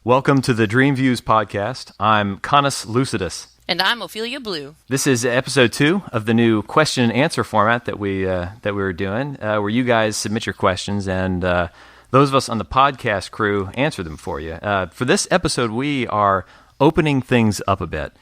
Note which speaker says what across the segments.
Speaker 1: Welcome to the DreamViews podcast. I'm CanisLucidus.
Speaker 2: And I'm OpheliaBlue.
Speaker 1: This is episode 2 of the new question and answer format that we were doing, where you guys submit your questions and those of us on the podcast crew answer them for you. For this episode, we are opening things up a bit.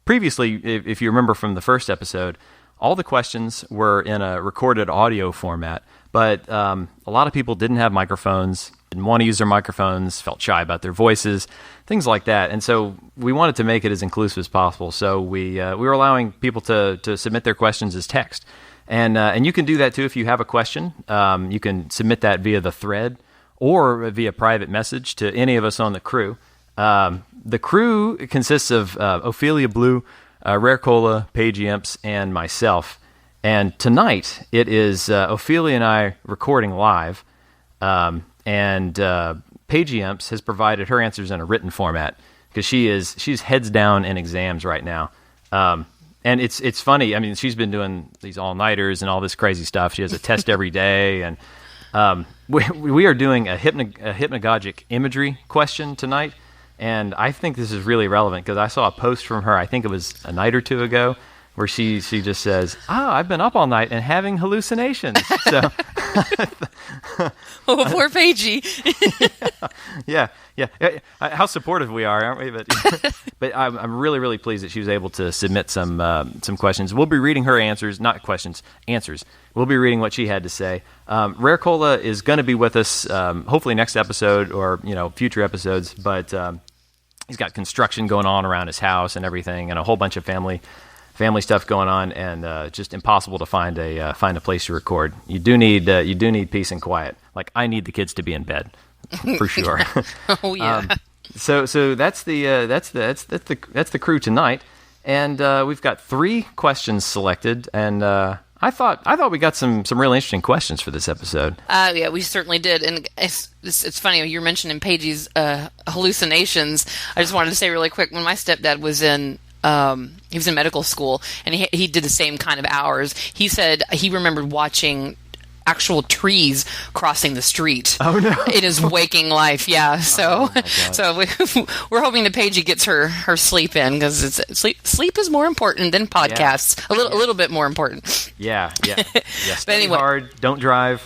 Speaker 1: Previously, if you remember from the first episode, all the questions were in a recorded audio format, but a lot of people didn't have microphones, didn't want to use their microphones, felt shy about their voices, things like that. And so we wanted to make it as inclusive as possible. So we were allowing people to submit their questions as text. And you can do that too if you have a question. You can submit that via the thread or via private message to any of us on the crew. The crew consists of OpheliaBlue, Rare Cola, Paigeyemps, and myself. And tonight it is Ophelia and I recording live. And Paigeyemps has provided her answers in a written format because she's heads down in exams right now. And it's funny. I mean, she's been doing these all-nighters and all this crazy stuff. She has a test every day. And we are doing a hypnagogic imagery question tonight. And I think this is really relevant because I saw a post from her, I think it was a night or two ago, where she just says, I've been up all night and having hallucinations. So,
Speaker 2: Oh, poor Paigey.
Speaker 1: yeah. How supportive we are, aren't we? But I'm really, really pleased that she was able to submit some questions. We'll be reading her answers. We'll be reading what she had to say. Rare Cola is going to be with us, hopefully next episode or future episodes. But he's got construction going on around his house and everything, and a whole bunch of family stuff going on, and just impossible to find a place to record. You do need peace and quiet. Like, I need the kids to be in bed, for sure.
Speaker 2: Oh yeah.
Speaker 1: So that's the crew tonight, and we've got 3 questions selected, and I thought we got some real interesting questions for this episode.
Speaker 2: Yeah, we certainly did, and it's funny you're mentioning Paigey's hallucinations. I just wanted to say really quick, when my stepdad was in medical school, and he did the same kind of hours. He said he remembered watching actual trees crossing the street.
Speaker 1: Oh no!
Speaker 2: In his waking life, yeah. So, we're hoping that Paigey gets her sleep in, because sleep is more important than podcasts. Yeah. A little bit more important.
Speaker 1: Yeah.
Speaker 2: But anyway,
Speaker 1: hard. Don't drive.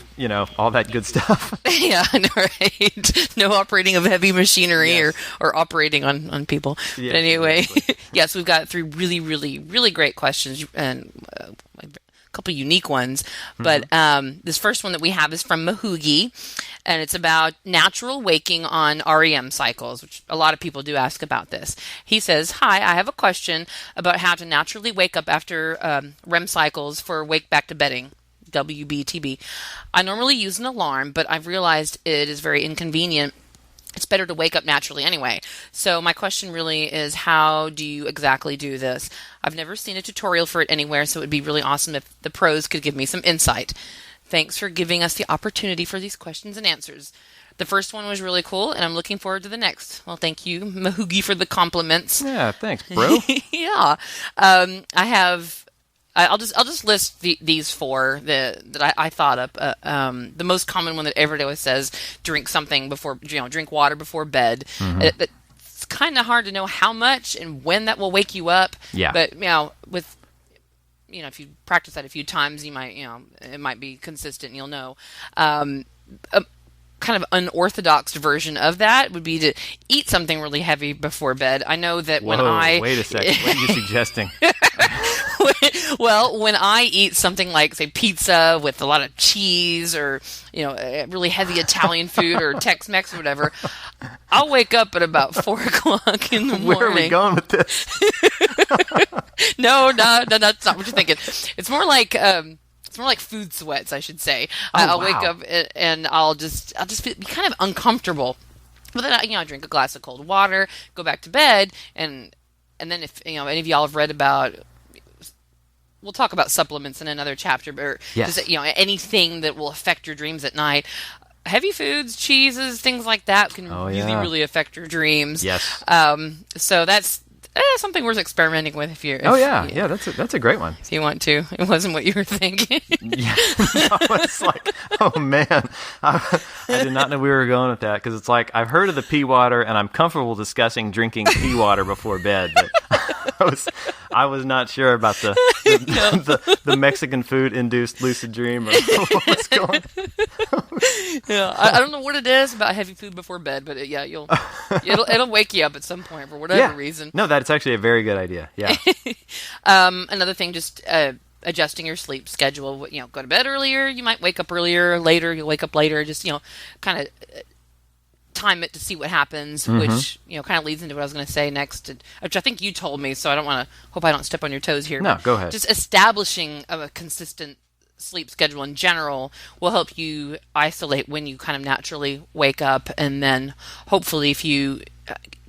Speaker 1: All that good stuff.
Speaker 2: Yeah, right. No operating of heavy machinery. Yes. or operating on people. Yes, but anyway, exactly. Yes, we've got 3 really, really, really great questions and a couple unique ones. But this first one that we have is from Mahugi, and it's about natural waking on REM cycles, which a lot of people do ask about this. He says, "Hi, I have a question about how to naturally wake up after REM cycles for wake back to bedding. WBTB. I normally use an alarm, but I've realized it is very inconvenient. It's better to wake up naturally anyway. So my question really is, how do you exactly do this? I've never seen a tutorial for it anywhere, so it would be really awesome if the pros could give me some insight. Thanks for giving us the opportunity for these questions and answers. The first one was really cool, and I'm looking forward to the next." Well, thank you, Mahugi, for the compliments.
Speaker 1: Yeah, thanks, bro.
Speaker 2: Yeah. I'll just list these 4 that I thought up. The most common one that everybody always says: drink something before, drink water before bed. Mm-hmm. It's kind of hard to know how much and when that will wake you up.
Speaker 1: Yeah.
Speaker 2: But if you practice that a few times, you might it might be consistent. You'll know. Kind of unorthodox version of that would be to eat something really heavy before bed. I know that wait
Speaker 1: a second. What are you suggesting?
Speaker 2: Well, when I eat something like, say, pizza with a lot of cheese, or really heavy Italian food, or Tex-Mex or whatever, I'll wake up at about 4:00 in the morning.
Speaker 1: Where are we going with this?
Speaker 2: No, that's not what you're thinking. It's more like food sweats, I should say. I'll wake up and I'll just be kind of uncomfortable. But then I drink a glass of cold water, go back to bed, and then if any of y'all have read about, we'll talk about supplements in another chapter, but
Speaker 1: yes.
Speaker 2: Just, anything that will affect your dreams at night. Heavy foods, cheeses, things like that can really affect your dreams.
Speaker 1: Yes.
Speaker 2: So that's something worth experimenting with if you're.
Speaker 1: That's a great one.
Speaker 2: If you want to, it wasn't what you were thinking.
Speaker 1: Yeah, I was like, oh man, I did not know we were going with that, because it's like I've heard of the pea water, and I'm comfortable discussing drinking pea water before bed, but I was not sure about the Mexican food induced lucid dream or what was going.
Speaker 2: Yeah, I don't know what it is about heavy food before bed, but it'll wake you up at some point for whatever reason.
Speaker 1: No, that's actually a very good idea. Yeah.
Speaker 2: Another thing, just adjusting your sleep schedule. Go to bed earlier. You might wake up earlier. Later, you'll wake up later. Just kind of time it to see what happens, which kind of leads into what I was going to say next, which I think you told me. So I don't want to. Hope I don't step on your toes here.
Speaker 1: No, go ahead.
Speaker 2: Just establishing a consistent sleep schedule in general will help you isolate when you kind of naturally wake up, and then hopefully if you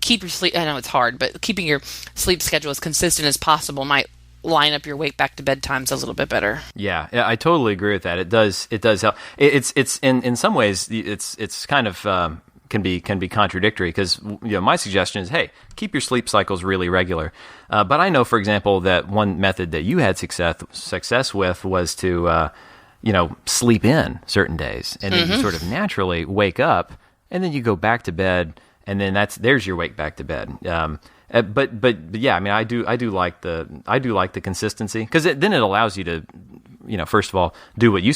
Speaker 2: keep your sleep, I know it's hard, but keeping your sleep schedule as consistent as possible might line up your wake back to bed times a little bit better.
Speaker 1: Yeah, I totally agree with that. It does help. It's in some ways it's kind of can be contradictory, because my suggestion is, hey, keep your sleep cycles really regular. But I know, for example, that one method that you had success with was to sleep in certain days, and then you sort of naturally wake up, and then you go back to bed, and then there's your wake back to bed. But yeah, I mean, I do like the consistency, because then it allows you to, first of all, do what you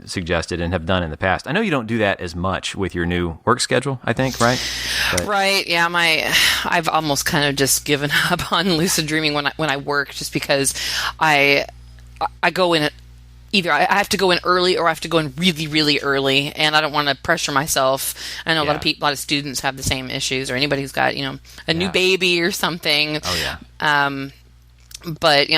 Speaker 1: suggested and have done in the past. I know you don't do that as much with your new work schedule, I think, right?
Speaker 2: Right. Yeah. I've almost kind of just given up on lucid dreaming when I work, just because I go in either I have to go in early or I have to go in really, really early, and I don't want to pressure myself. I know a lot of students have the same issues, or anybody who's got a new baby or something.
Speaker 1: Oh yeah.
Speaker 2: But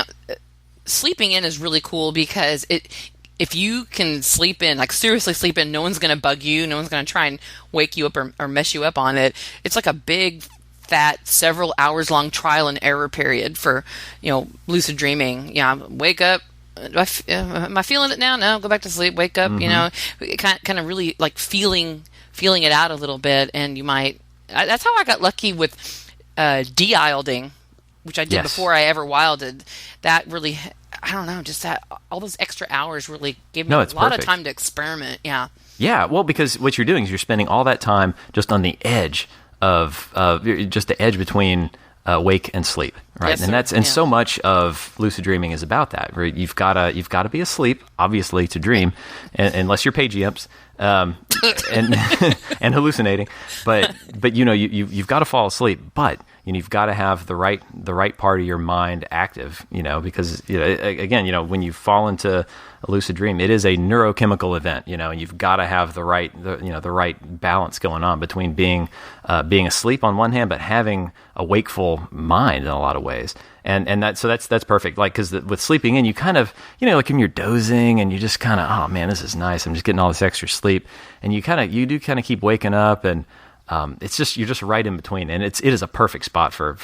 Speaker 2: sleeping in is really cool, because if you can sleep in, like seriously sleep in, no one's going to bug you, no one's going to try and wake you up or mess you up on it. It's like a big, fat, several hours long trial and error period for lucid dreaming. Wake up. Am I feeling it now? No, go back to sleep. Wake up. Kind of really like feeling it out a little bit, and you might. That's how I got lucky with de-ilding, which I did before I ever wilded. That really, I don't know, just that all those extra hours really gave me a lot of time to experiment. Yeah. Yeah.
Speaker 1: Well, because what you're doing is you're spending all that time just on the edge of just the edge between wake and sleep, right?
Speaker 2: Yes,
Speaker 1: and so much of lucid dreaming is about that. Right? You've got to be asleep, obviously, to dream, unless you're Paigeyemps and hallucinating. But you've got to fall asleep. But you've got to have the right part of your mind active. Because again, when you fall into a lucid dream, it is a neurochemical event. And you've got to have the right balance going on between being asleep on one hand, but having a wakeful mind in a lot of ways. And that's perfect. Like, because with sleeping in, you kind of, like when you're dozing and you just kind of, oh man, this is nice. I'm just getting all this extra sleep. And you do keep waking up, and it's just, you're just right in between. And it is a perfect spot for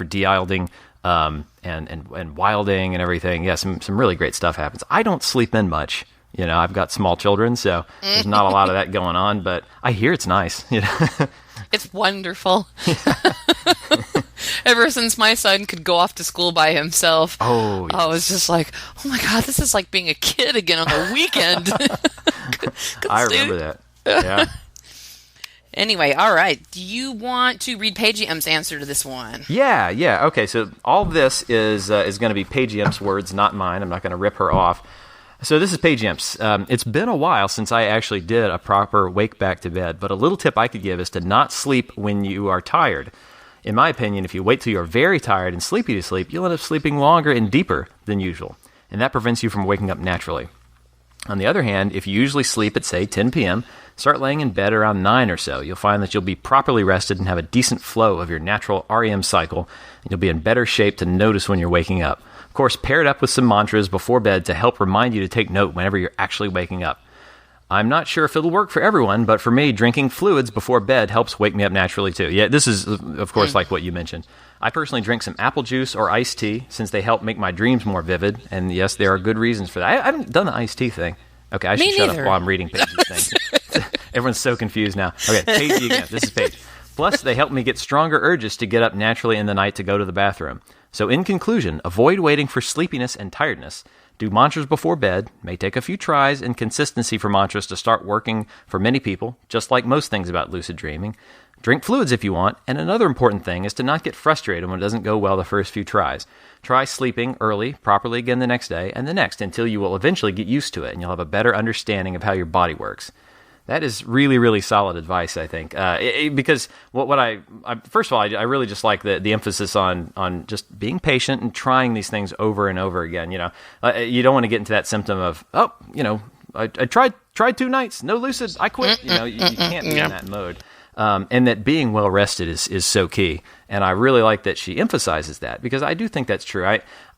Speaker 1: de-ilding, and wilding and everything. Yeah. Some really great stuff happens. I don't sleep in much. I've got small children, so there's not a lot of that going on, but I hear it's nice.
Speaker 2: It's wonderful. Ever since my son could go off to school by himself,
Speaker 1: yes.
Speaker 2: I was just like, oh my God, this is like being a kid again on the weekend.
Speaker 1: I remember that. Yeah.
Speaker 2: Anyway, all right. Do you want to read Paigeyemps' answer to this one?
Speaker 1: Yeah. Okay, so all of this is going to be Paigeyemps' words, not mine. I'm not going to rip her off. So this is Paigeyemps. It's been a while since I actually did a proper wake back to bed, but a little tip I could give is to not sleep when you are tired. In my opinion, if you wait till you're very tired and sleepy to sleep, you'll end up sleeping longer and deeper than usual, and that prevents you from waking up naturally. On the other hand, if you usually sleep at, say, 10 p.m., start laying in bed around 9 or so. You'll find that you'll be properly rested and have a decent flow of your natural REM cycle, and you'll be in better shape to notice when you're waking up. Of course, pair it up with some mantras before bed to help remind you to take note whenever you're actually waking up. I'm not sure if it'll work for everyone, but for me, drinking fluids before bed helps wake me up naturally too. Yeah, this is, of course, like what you mentioned. I personally drink some apple juice or iced tea since they help make my dreams more vivid. And yes, there are good reasons for that. I haven't done the iced tea thing. Okay, I should shut up while I'm reading Paige's thing. Everyone's so confused now. Okay, Paige again. This is Paige. Plus, they help me get stronger urges to get up naturally in the night to go to the bathroom. So in conclusion, avoid waiting for sleepiness and tiredness. Do mantras before bed. May take a few tries and consistency for mantras to start working for many people, just like most things about lucid dreaming. Drink fluids if you want, and another important thing is to not get frustrated when it doesn't go well the first few tries. Try sleeping early, properly again the next day, and the next until you will eventually get used to it, and you'll have a better understanding of how your body works. That is really, really solid advice, I think, because what I first of all, I really just like the emphasis on just being patient and trying these things over and over again. You don't want to get into that symptom of, I tried 2 nights, no lucid, I quit. You can't be in that mode. And that being well rested is so key. And I really like that she emphasizes that, because I do think that's true.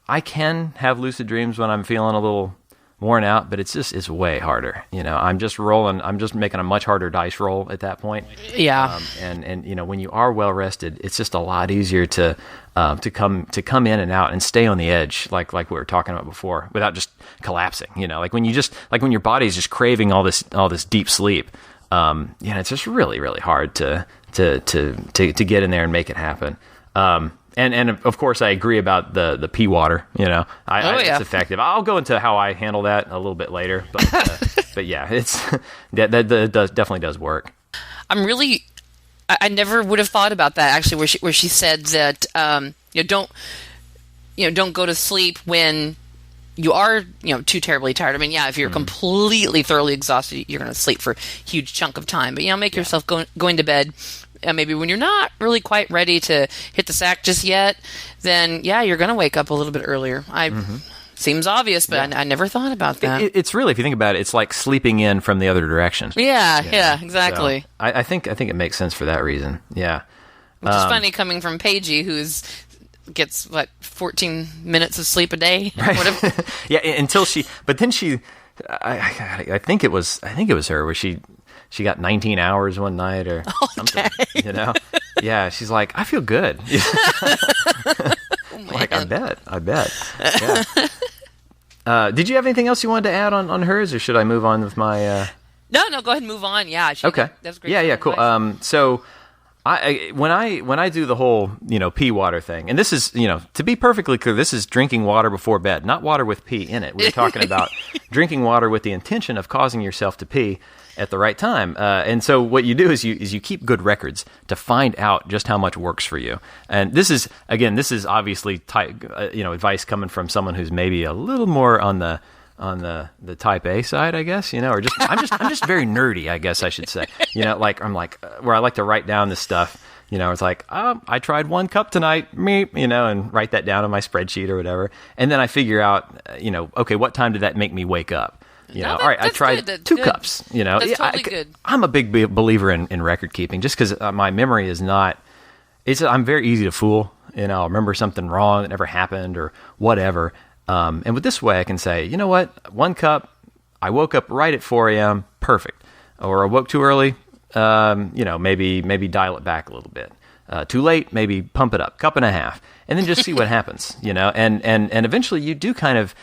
Speaker 1: I can have lucid dreams when I'm feeling a little worn out, but it's way harder. I'm just making a much harder dice roll at that point.
Speaker 2: Yeah.
Speaker 1: And when you are well rested, it's just a lot easier to come in and out and stay on the edge, like we were talking about before, without just collapsing. Like when your body's just craving all this deep sleep. It's just really, really hard to get in there and make it happen. And of course, I agree about the pee water. It's effective. I'll go into how I handle that a little bit later, but yeah, it's that definitely does work.
Speaker 2: I never would have thought about that actually, where she said that don't go to sleep when you are, too terribly tired. I mean, yeah, if you're completely thoroughly exhausted, you're going to sleep for a huge chunk of time. But, make yourself going to bed. Maybe when you're not really quite ready to hit the sack just yet, then, yeah, you're going to wake up a little bit earlier. Seems obvious, but I never thought about that.
Speaker 1: It's really, if you think about it, it's like sleeping in from the other direction.
Speaker 2: Yeah, exactly.
Speaker 1: So I think it makes sense for that reason. Yeah.
Speaker 2: Which is funny coming from Paigey, gets 14 minutes of sleep a day,
Speaker 1: right?
Speaker 2: Whatever.
Speaker 1: Yeah, but then I think it was her where she got 19 hours one night or something.
Speaker 2: Dang.
Speaker 1: Yeah, she's like, I feel good. Like, I bet. Yeah. Did you have anything else you wanted to add on hers, or should I move on with my?
Speaker 2: No, go ahead and move on. Yeah.
Speaker 1: Okay.
Speaker 2: That's great.
Speaker 1: Yeah, cool. So when I do the whole pee water thing, and this is to be perfectly clear, this is drinking water before bed, not water with pee in it. We're talking about drinking water with the intention of causing yourself to pee at the right time. And so what you do is you keep good records to find out just how much works for you. And this is obviously advice coming from someone who's maybe a little more on the type A side, I guess, or just I'm just very nerdy, I guess I should say. Where I like to write down this stuff. It's like, I tried 1 cup tonight, and write that down on my spreadsheet or whatever. And then I figure out, okay, what time did that make me wake up? All right, I tried 2 cups.
Speaker 2: That's totally good.
Speaker 1: I'm a big believer in record keeping, just because my memory is not. I'm very easy to fool. I'll remember something wrong that never happened or whatever. And with this way, I can say, you know what, 1 cup. I woke up right at 4 a.m. Perfect. Or I woke too early. Maybe dial it back a little bit. Too late, maybe pump it up, 1.5 cups, and then just see what happens, and eventually you do kind of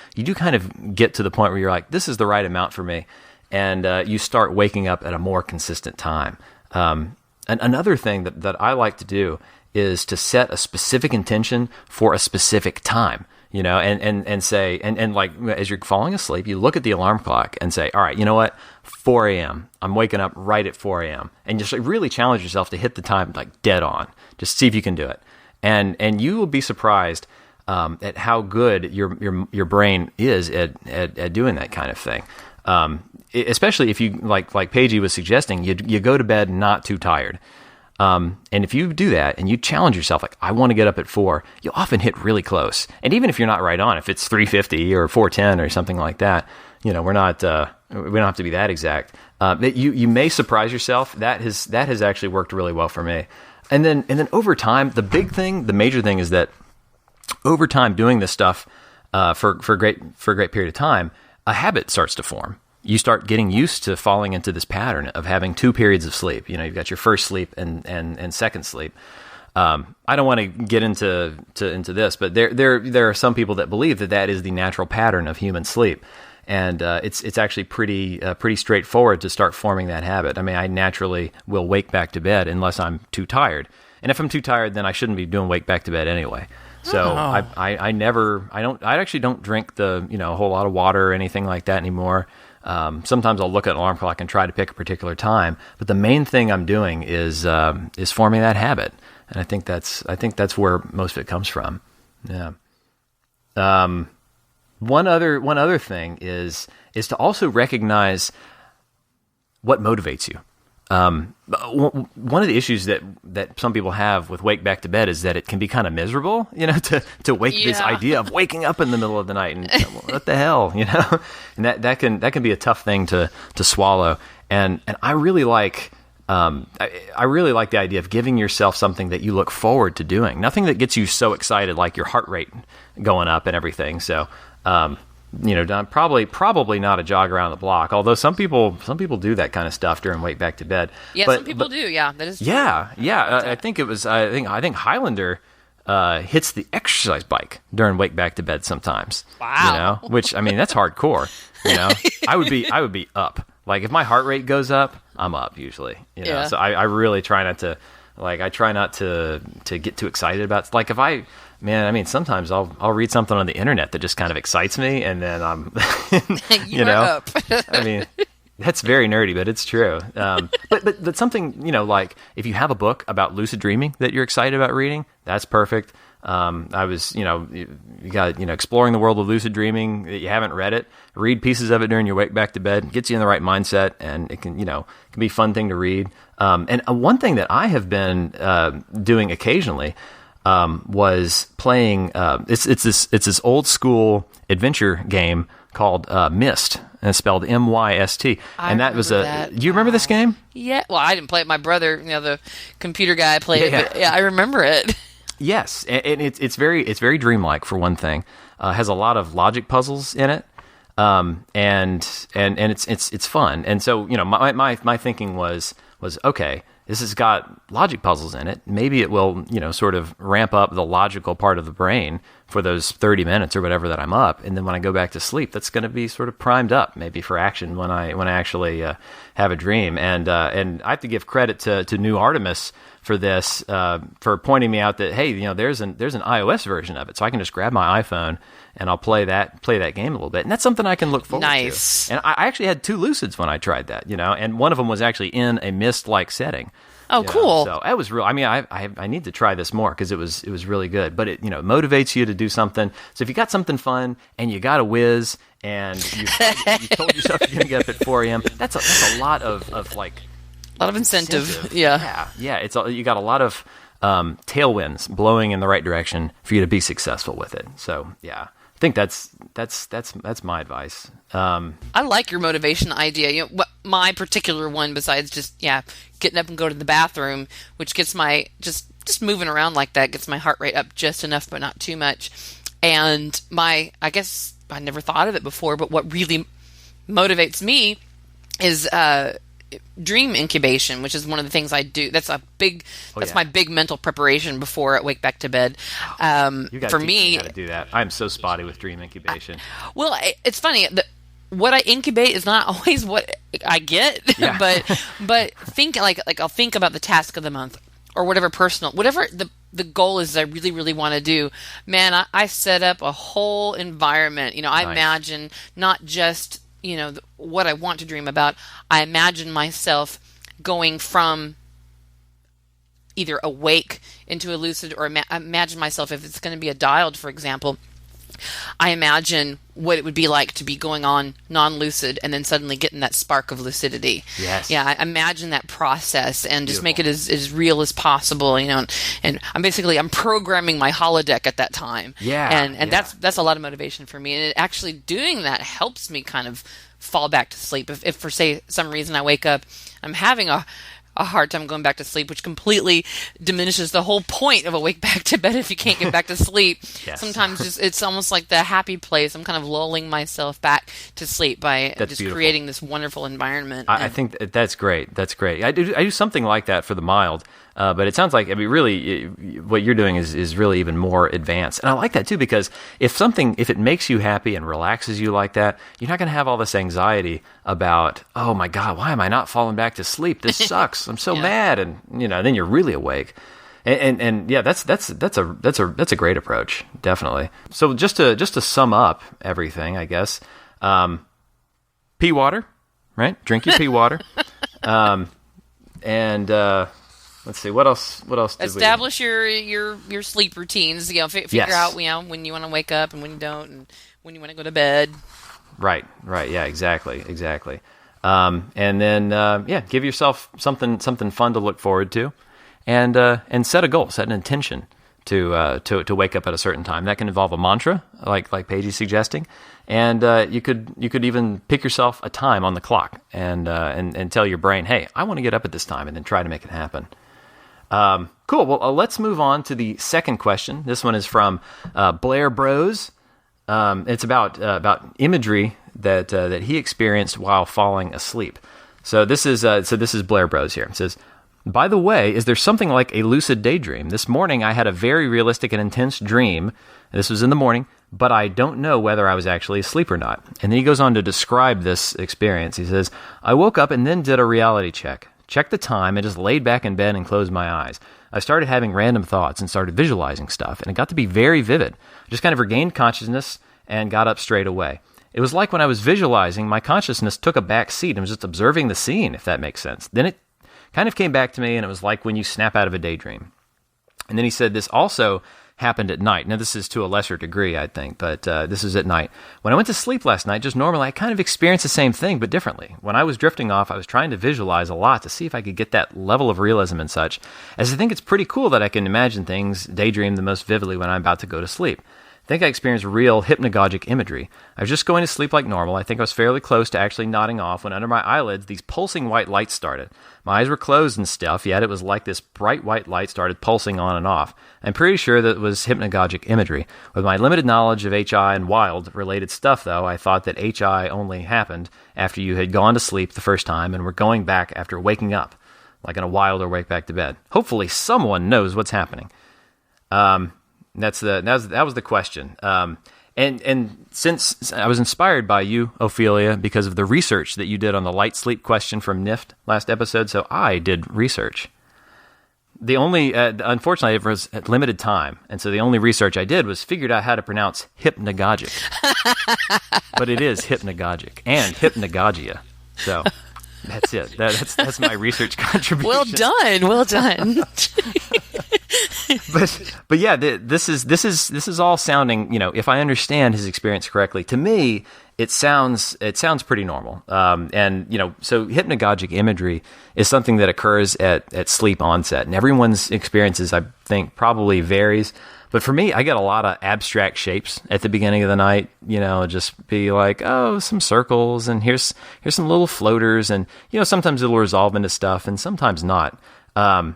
Speaker 1: get to the point where you're like, this is the right amount for me, and you start waking up at a more consistent time. And another thing that I like to do is to set a specific intention for a specific time, and say, and like as you're falling asleep, you look at the alarm clock and say, all right, you know what, 4 a.m. I'm waking up right at 4 a.m. And just really challenge yourself to hit the time like dead on. Just see if you can do it. And you will be surprised at how good your brain is at doing that kind of thing. Especially if you like Paigey was suggesting, you go to bed not too tired. And if you do that and you challenge yourself, like, I want to get up at 4, you'll often hit really close. And even if you're not right on, if it's 3:50 or 4:10 or something like that, we don't have to be that exact. You may surprise yourself. That has actually worked really well for me. And then over time, the major thing is that over time doing this stuff for a great period of time, a habit starts to form. You start getting used to falling into this pattern of having 2 periods of sleep. You've got your first sleep and second sleep. I don't want to get into this, but there are some people that believe that is the natural pattern of human sleep. And it's actually pretty straightforward to start forming that habit. I mean, I naturally will wake back to bed unless I'm too tired. And if I'm too tired, then I shouldn't be doing wake back to bed anyway. So I actually don't drink a whole lot of water or anything like that anymore. Sometimes I'll look at an alarm clock and try to pick a particular time, but the main thing I'm doing is forming that habit. And I think that's where most of it comes from. Yeah. One other thing is to also recognize what motivates you. One of the issues that some people have with wake back to bed is that it can be kind of miserable, to wake this idea of waking up in the middle of the night and what the hell, and that can be a tough thing to swallow. And I really like I really like the idea of giving yourself something that you look forward to doing. Nothing that gets you so excited, like your heart rate going up and everything. So. Probably not a jog around the block. Although some people do that kind of stuff during wake back to bed.
Speaker 2: Yeah, some people do. Yeah, that is true.
Speaker 1: Yeah. I think Highlander hits the exercise bike during wake back to bed sometimes.
Speaker 2: Wow.
Speaker 1: Which I mean that's hardcore. I would be up. Like if my heart rate goes up, I'm up usually.
Speaker 2: Yeah.
Speaker 1: So I really try not to. Like I try not to get too excited about. Like if I. Man, I mean, sometimes I'll read something on the internet that just kind of excites me, and then I'm,
Speaker 2: up.
Speaker 1: I mean, that's very nerdy, but it's true. But something, like if you have a book about lucid dreaming that you're excited about reading, that's perfect. I was, you got, exploring the world of lucid dreaming. You haven't read it, read pieces of it during your wake back to bed. Gets you in the right mindset, and it can be a fun thing to read. And one thing that I have been doing occasionally. Was playing. It's this old school adventure game called Myst, and it's spelled MYST. And that was
Speaker 2: that.
Speaker 1: Do you remember this game?
Speaker 2: Yeah. Well, I didn't play it. My brother, the computer guy, played it. But yeah, I remember it.
Speaker 1: Yes, and it's very dreamlike for one thing. Has a lot of logic puzzles in it. And it's fun. And so my thinking was okay. This has got logic puzzles in it. Maybe it will, sort of ramp up the logical part of the brain for those 30 minutes or whatever that I'm up. And then when I go back to sleep, that's going to be sort of primed up maybe for action when I actually have a dream. And I have to give credit to New Artemis for this, for pointing me out that, hey, there's an iOS version of it. So I can just grab my iPhone and I'll play that game a little bit. And that's something I can look forward to. And I actually had 2 Lucids when I tried that, and one of them was actually in a Myst-like setting.
Speaker 2: Oh, cool.
Speaker 1: So it was real. I mean, I need to try this more because it was really good. But it motivates you to do something. So if you got something fun and you got a whiz and you told yourself you're going to get up at 4 a.m., that's a lot of like
Speaker 2: a lot of incentive. Yeah.
Speaker 1: You got a lot of tailwinds blowing in the right direction for you to be successful with it. So yeah. I think that's my advice.
Speaker 2: I like your motivation idea. My particular one, besides just getting up and go to the bathroom, which gets my just moving around like that gets my heart rate up just enough, but not too much. And I guess I never thought of it before, but what really motivates me is dream incubation, which is one of the things I do. That's my big mental preparation before I wake back to bed. For me,
Speaker 1: how to do that. I'm so spotty with dream incubation.
Speaker 2: Well, it's funny. What I incubate is not always what I get,
Speaker 1: yeah.
Speaker 2: but think like I'll think about the task of the month or whatever the goal is I really, really want to do. Man, I set up a whole environment. I
Speaker 1: Nice.
Speaker 2: imagine not just what I want to dream about. I imagine myself going from either awake into a lucid, or imagine myself, if it's going to be a dialed, for example, I imagine what it would be like to be going on non-lucid and then suddenly getting that spark of lucidity.
Speaker 1: Yes.
Speaker 2: Yeah, I imagine that process and just
Speaker 1: Beautiful.
Speaker 2: make it as real as possible, and I'm programming my holodeck at that time.
Speaker 1: Yeah.
Speaker 2: And that's a lot of motivation for me. And actually doing that helps me kind of fall back to sleep. If for say some reason I wake up, I'm having a hard time going back to sleep, which completely diminishes the whole point of a wake back to bed if you can't get back to sleep.
Speaker 1: Yes.
Speaker 2: Sometimes it's almost like the happy place. I'm kind of lulling myself back to sleep by
Speaker 1: That's
Speaker 2: just
Speaker 1: beautiful.
Speaker 2: creating this wonderful environment.
Speaker 1: I think that's great. That's great. I do something like that for the mild. But it sounds like, I mean, really, what you're doing is really even more advanced. And I like that too, because if it makes you happy and relaxes you like that, you're not going to have all this anxiety about, oh my God, why am I not falling back to sleep? This sucks. I'm so mad. And, then you're really awake. And yeah, that's a great approach, definitely. So just to sum up everything, I guess, pee water, right? Drink your pee water. Let's see, what else did
Speaker 2: establish your sleep routines, figure out, when you want to wake up and when you don't, and when you want to go to bed.
Speaker 1: Right. Yeah, exactly. And then, give yourself something fun to look forward to, and set a goal, set an intention to wake up at a certain time. That can involve a mantra, like Paigey's suggesting, and you could even pick yourself a time on the clock and tell your brain, hey, I want to get up at this time, and then try to make it happen. Cool. Well, let's move on to the second question. This one is from Blair Bros. It's about imagery that he experienced while falling asleep. So this is Blair Bros here. It says, by the way, is there something like a lucid daydream? This morning I had a very realistic and intense dream. This was in the morning, but I don't know whether I was actually asleep or not. And then he goes on to describe this experience. He says, I woke up and then did a reality check. Checked the time and just laid back in bed and closed my eyes. I started having random thoughts and started visualizing stuff, and it got to be very vivid. I just kind of regained consciousness and got up straight away. It was like when I was visualizing, my consciousness took a back seat and was just observing the scene, if that makes sense. Then it kind of came back to me, and it was like when you snap out of a daydream. And then he said this also happened at night. Now, this is to a lesser degree, I think, but this is at night. When I went to sleep last night, just normally, I kind of experienced the same thing, but differently. When I was drifting off, I was trying to visualize a lot to see if I could get that level of realism and such, as I think it's pretty cool that I can imagine things, daydream the most vividly when I'm about to go to sleep. I think I experienced real hypnagogic imagery. I was just going to sleep like normal. I think I was fairly close to actually nodding off when under my eyelids, these pulsing white lights started. My eyes were closed and stuff, yet it was like this bright white light started pulsing on and off. I'm pretty sure that it was hypnagogic imagery. With my limited knowledge of HI and wild-related stuff, though, I thought that HI only happened after you had gone to sleep the first time and were going back after waking up, like in a wild or wake back to bed. Hopefully someone knows what's happening. That was the question. And since I was inspired by you, Ophelia, because of the research that you did on the light sleep question from NIFT last episode, so I did research. The only, unfortunately, it was at limited time, and so the only research I did was figured out how to pronounce hypnagogic. But it is hypnagogic and hypnagogia. So that's it. That's my research contribution.
Speaker 2: Well done.
Speaker 1: But yeah, this is all sounding, if I understand his experience correctly, to me it sounds pretty normal. So hypnagogic imagery is something that occurs at sleep onset, and everyone's experiences, I think, probably varies. But for me, I get a lot of abstract shapes at the beginning of the night, just be like, oh, some circles, and here's some little floaters, and sometimes it'll resolve into stuff, and sometimes not. And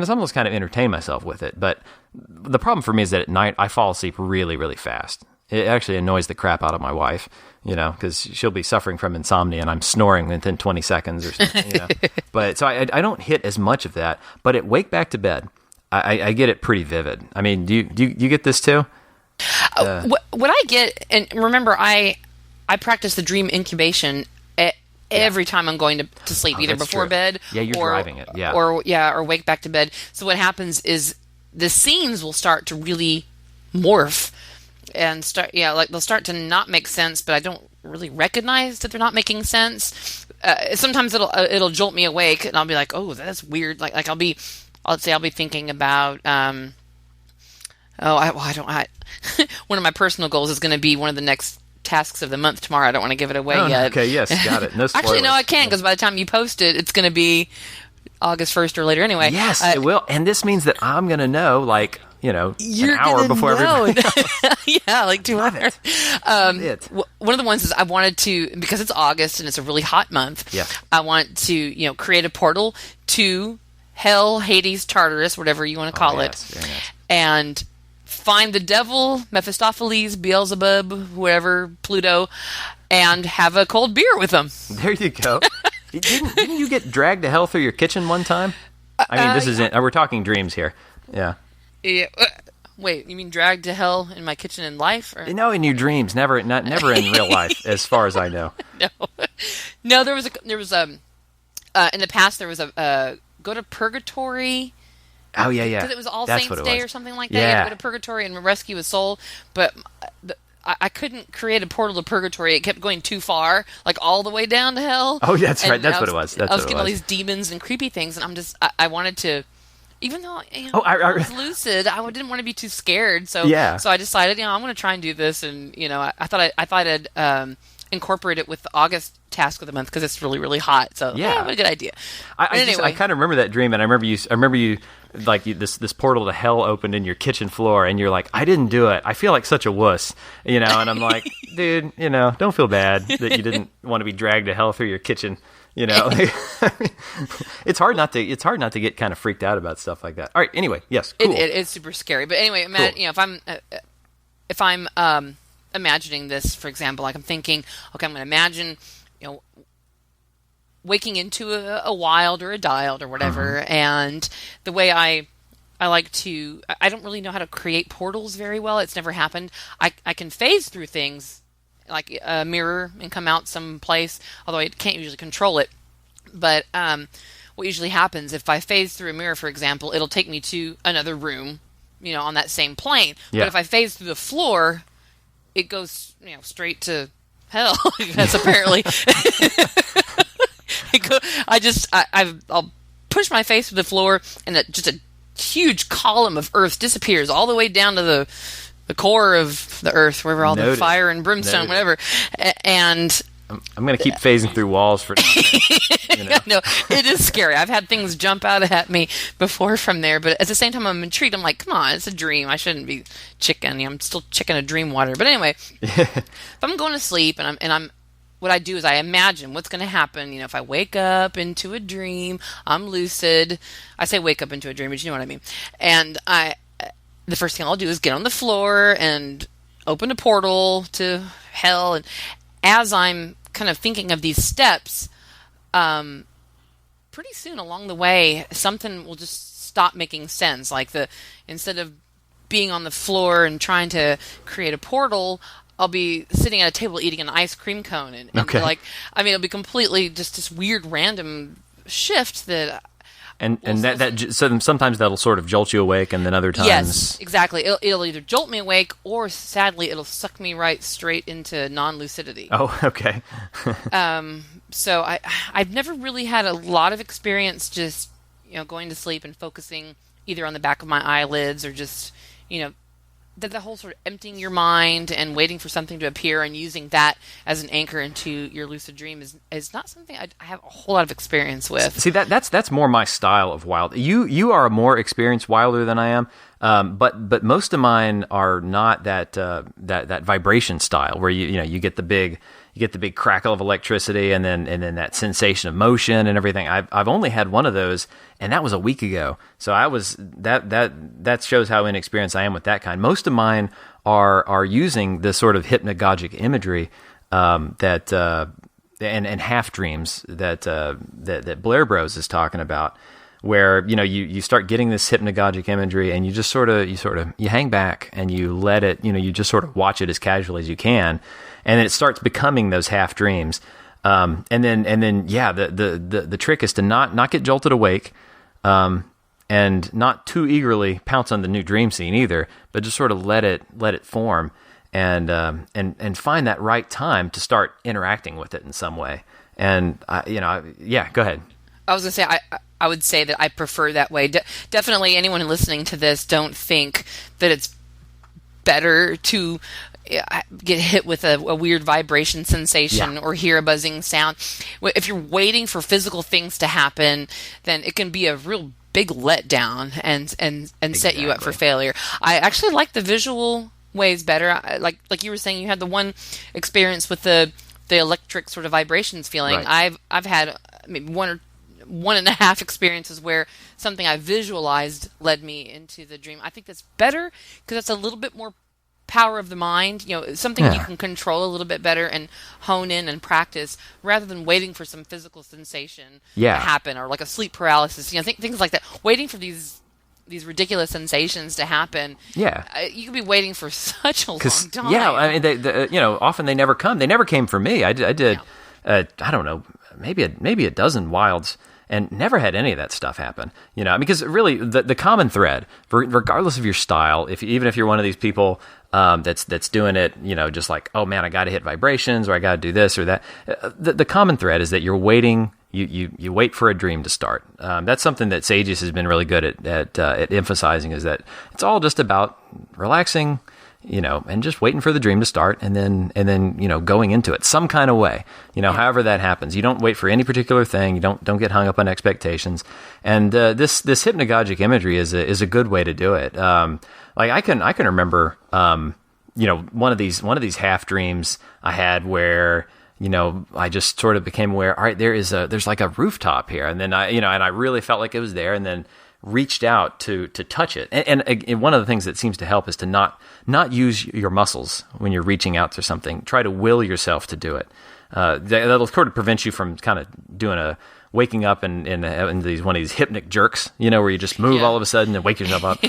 Speaker 1: it's almost kind of entertain myself with it. But the problem for me is that at night, I fall asleep really, really fast. It actually annoys the crap out of my wife, because she'll be suffering from insomnia and I'm snoring within 20 seconds or something, But so I don't hit as much of that. But at wake back to bed, I get it pretty vivid. I mean, do you get this too?
Speaker 2: What I get, and remember, I practice the dream incubation every time I'm going to sleep, either before
Speaker 1: true.
Speaker 2: Bed,
Speaker 1: you're driving it,
Speaker 2: or wake back to bed. So what happens is the scenes will start to really morph and they'll start to not make sense, but I don't really recognize that they're not making sense. Sometimes it'll jolt me awake, and I'll be like, oh, that's weird. Like I'll be thinking about one of my personal goals is going to be one of the next tasks of the month tomorrow. I don't want to give it away yet.
Speaker 1: Okay, yes, got it. No spoilers.
Speaker 2: Actually, no, I can't, because by the time you post it, it's going to be August 1st or later anyway.
Speaker 1: Yes, it will. And this means that I'm going to know, an hour before everybody else.
Speaker 2: Yeah, like 2 hours. One of the ones is I wanted to, because it's August and it's a really hot month, I want to, create a portal to Hell, Hades, Tartarus, whatever you want to call it.
Speaker 1: Very nice.
Speaker 2: And find the devil, Mephistopheles, Beelzebub, whoever, Pluto, and have a cold beer with them.
Speaker 1: There you go. Didn't you get dragged to hell through your kitchen one time? I mean, this isn't. We're talking dreams here. Yeah.
Speaker 2: Yeah. Wait, you mean dragged to hell in my kitchen in life? Or?
Speaker 1: No, in your dreams, never in real life, as far as I know.
Speaker 2: No. There was in the past there was a go to purgatory.
Speaker 1: Oh yeah.
Speaker 2: Because it was All Saints Day or something like that. You had to go to purgatory and rescue a soul, but I couldn't create a portal to purgatory. It kept going too far, like all the way down to hell.
Speaker 1: Oh, that's right. That's what it was.
Speaker 2: I was getting all these demons and creepy things, and I wanted to. Even though I was lucid, I didn't want to be too scared. So I decided, I'm going to try and do this. And I thought I'd incorporate it with the August task of the month because it's really, really hot. So what a good idea.
Speaker 1: I kind of remember that dream, and I remember you like this portal to hell opened in your kitchen floor, and you're like, I didn't do it. I feel like such a wuss, and I'm like, dude, don't feel bad that you didn't want to be dragged to hell through your kitchen. It's hard not to get kind of freaked out about stuff like that. All right. Anyway, yes, cool.
Speaker 2: It's super scary. But anyway, cool. If I'm imagining this, for example, like I'm thinking, okay, I'm going to imagine, waking into a wild or a dialed or whatever, and the way I like to, I don't really know how to create portals very well. It's never happened. I can phase through things, like a mirror, and come out someplace, although I can't usually control it. But what usually happens, if I phase through a mirror, for example, it'll take me to another room, on that same plane. Yeah. But if I phase through the floor, it goes, straight to hell. That's apparently. I'll push my face through the floor, and just a huge column of earth disappears all the way down to the core of the earth, wherever all the fire and brimstone, whatever. And
Speaker 1: I'm going to keep phasing through walls for.
Speaker 2: No, it is scary. I've had things jump out at me before from there, but at the same time, I'm intrigued. I'm like, come on, it's a dream. I shouldn't be chicken. I'm still chicken a dream water. But anyway, if I'm going to sleep and I'm what I do is I imagine what's going to happen. If I wake up into a dream, I'm lucid. I say wake up into a dream, but you know what I mean. And the first thing I'll do is get on the floor and open a portal to hell. And as I'm kind of thinking of these steps, pretty soon along the way, something will just stop making sense. Like instead of being on the floor and trying to create a portal, I'll be sitting at a table eating an ice cream cone. And it'll be completely just this weird random shift that...
Speaker 1: So sometimes that'll sort of jolt you awake, and then other times...
Speaker 2: Yes, exactly. It'll either jolt me awake, or sadly, it'll suck me right straight into non-lucidity.
Speaker 1: Oh, okay.
Speaker 2: So I've never really had a lot of experience just, going to sleep and focusing either on the back of my eyelids or just, the whole sort of emptying your mind and waiting for something to appear and using that as an anchor into your lucid dream is not something I have a whole lot of experience with.
Speaker 1: See, that's more my style of wild. You are a more experienced wilder than I am, but most of mine are not that vibration style where you get the big crackle of electricity and then that sensation of motion and everything. I've only had one of those, and that was a week ago. So that shows how inexperienced I am with that kind. Most of mine are using this sort of hypnagogic imagery and half dreams that Blair Bros is talking about, where you start getting this hypnagogic imagery, and you hang back and you let it, you just sort of watch it as casually as you can. And then it starts becoming those half dreams, and then the trick is to not get jolted awake, and not too eagerly pounce on the new dream scene either, but just sort of let it form, and find that right time to start interacting with it in some way. And go ahead.
Speaker 2: I was gonna say I would say that I prefer that way. Definitely, anyone listening to this, don't think that it's better to get hit with a weird vibration sensation or hear a buzzing sound. If you're waiting for physical things to happen, then it can be a real big letdown and set you up for failure. I actually like the visual ways better. Like you were saying, you had the one experience with the electric sort of vibrations feeling. Right. I've had maybe one and a half experiences where something I visualized led me into the dream. I think that's better because it's a little bit more power of the mind, something you can control a little bit better and hone in and practice rather than waiting for some physical sensation to happen, or like a sleep paralysis, things like that. Waiting for these ridiculous sensations to happen. Yeah. You could be waiting for such a long time.
Speaker 1: Yeah, I mean, often they never come. They never came for me. I did, I don't know, maybe a dozen wilds, and never had any of that stuff happen. Because really the common thread, regardless of your style, even if you're one of these people that's doing it, just like, oh man, I got to hit vibrations, or I got to do this or that. The common thread is that you're waiting. You wait for a dream to start. That's something that Sages has been really good at emphasizing, is that it's all just about relaxing, and just waiting for the dream to start, and then going into it some kind of way, however that happens. You don't wait for any particular thing. You don't get hung up on expectations. And this hypnagogic imagery is a good way to do it. Like I can remember, one of these half dreams I had where, I just sort of became aware, all right, there's like a rooftop here. And then I really felt like it was there, and then reached out to touch it. And one of the things that seems to help is to not use your muscles when you're reaching out to something. Try to will yourself to do it. That'll sort of prevent you from kind of doing waking up in one of these hypnic jerks, where you just move all of a sudden and wake yourself up.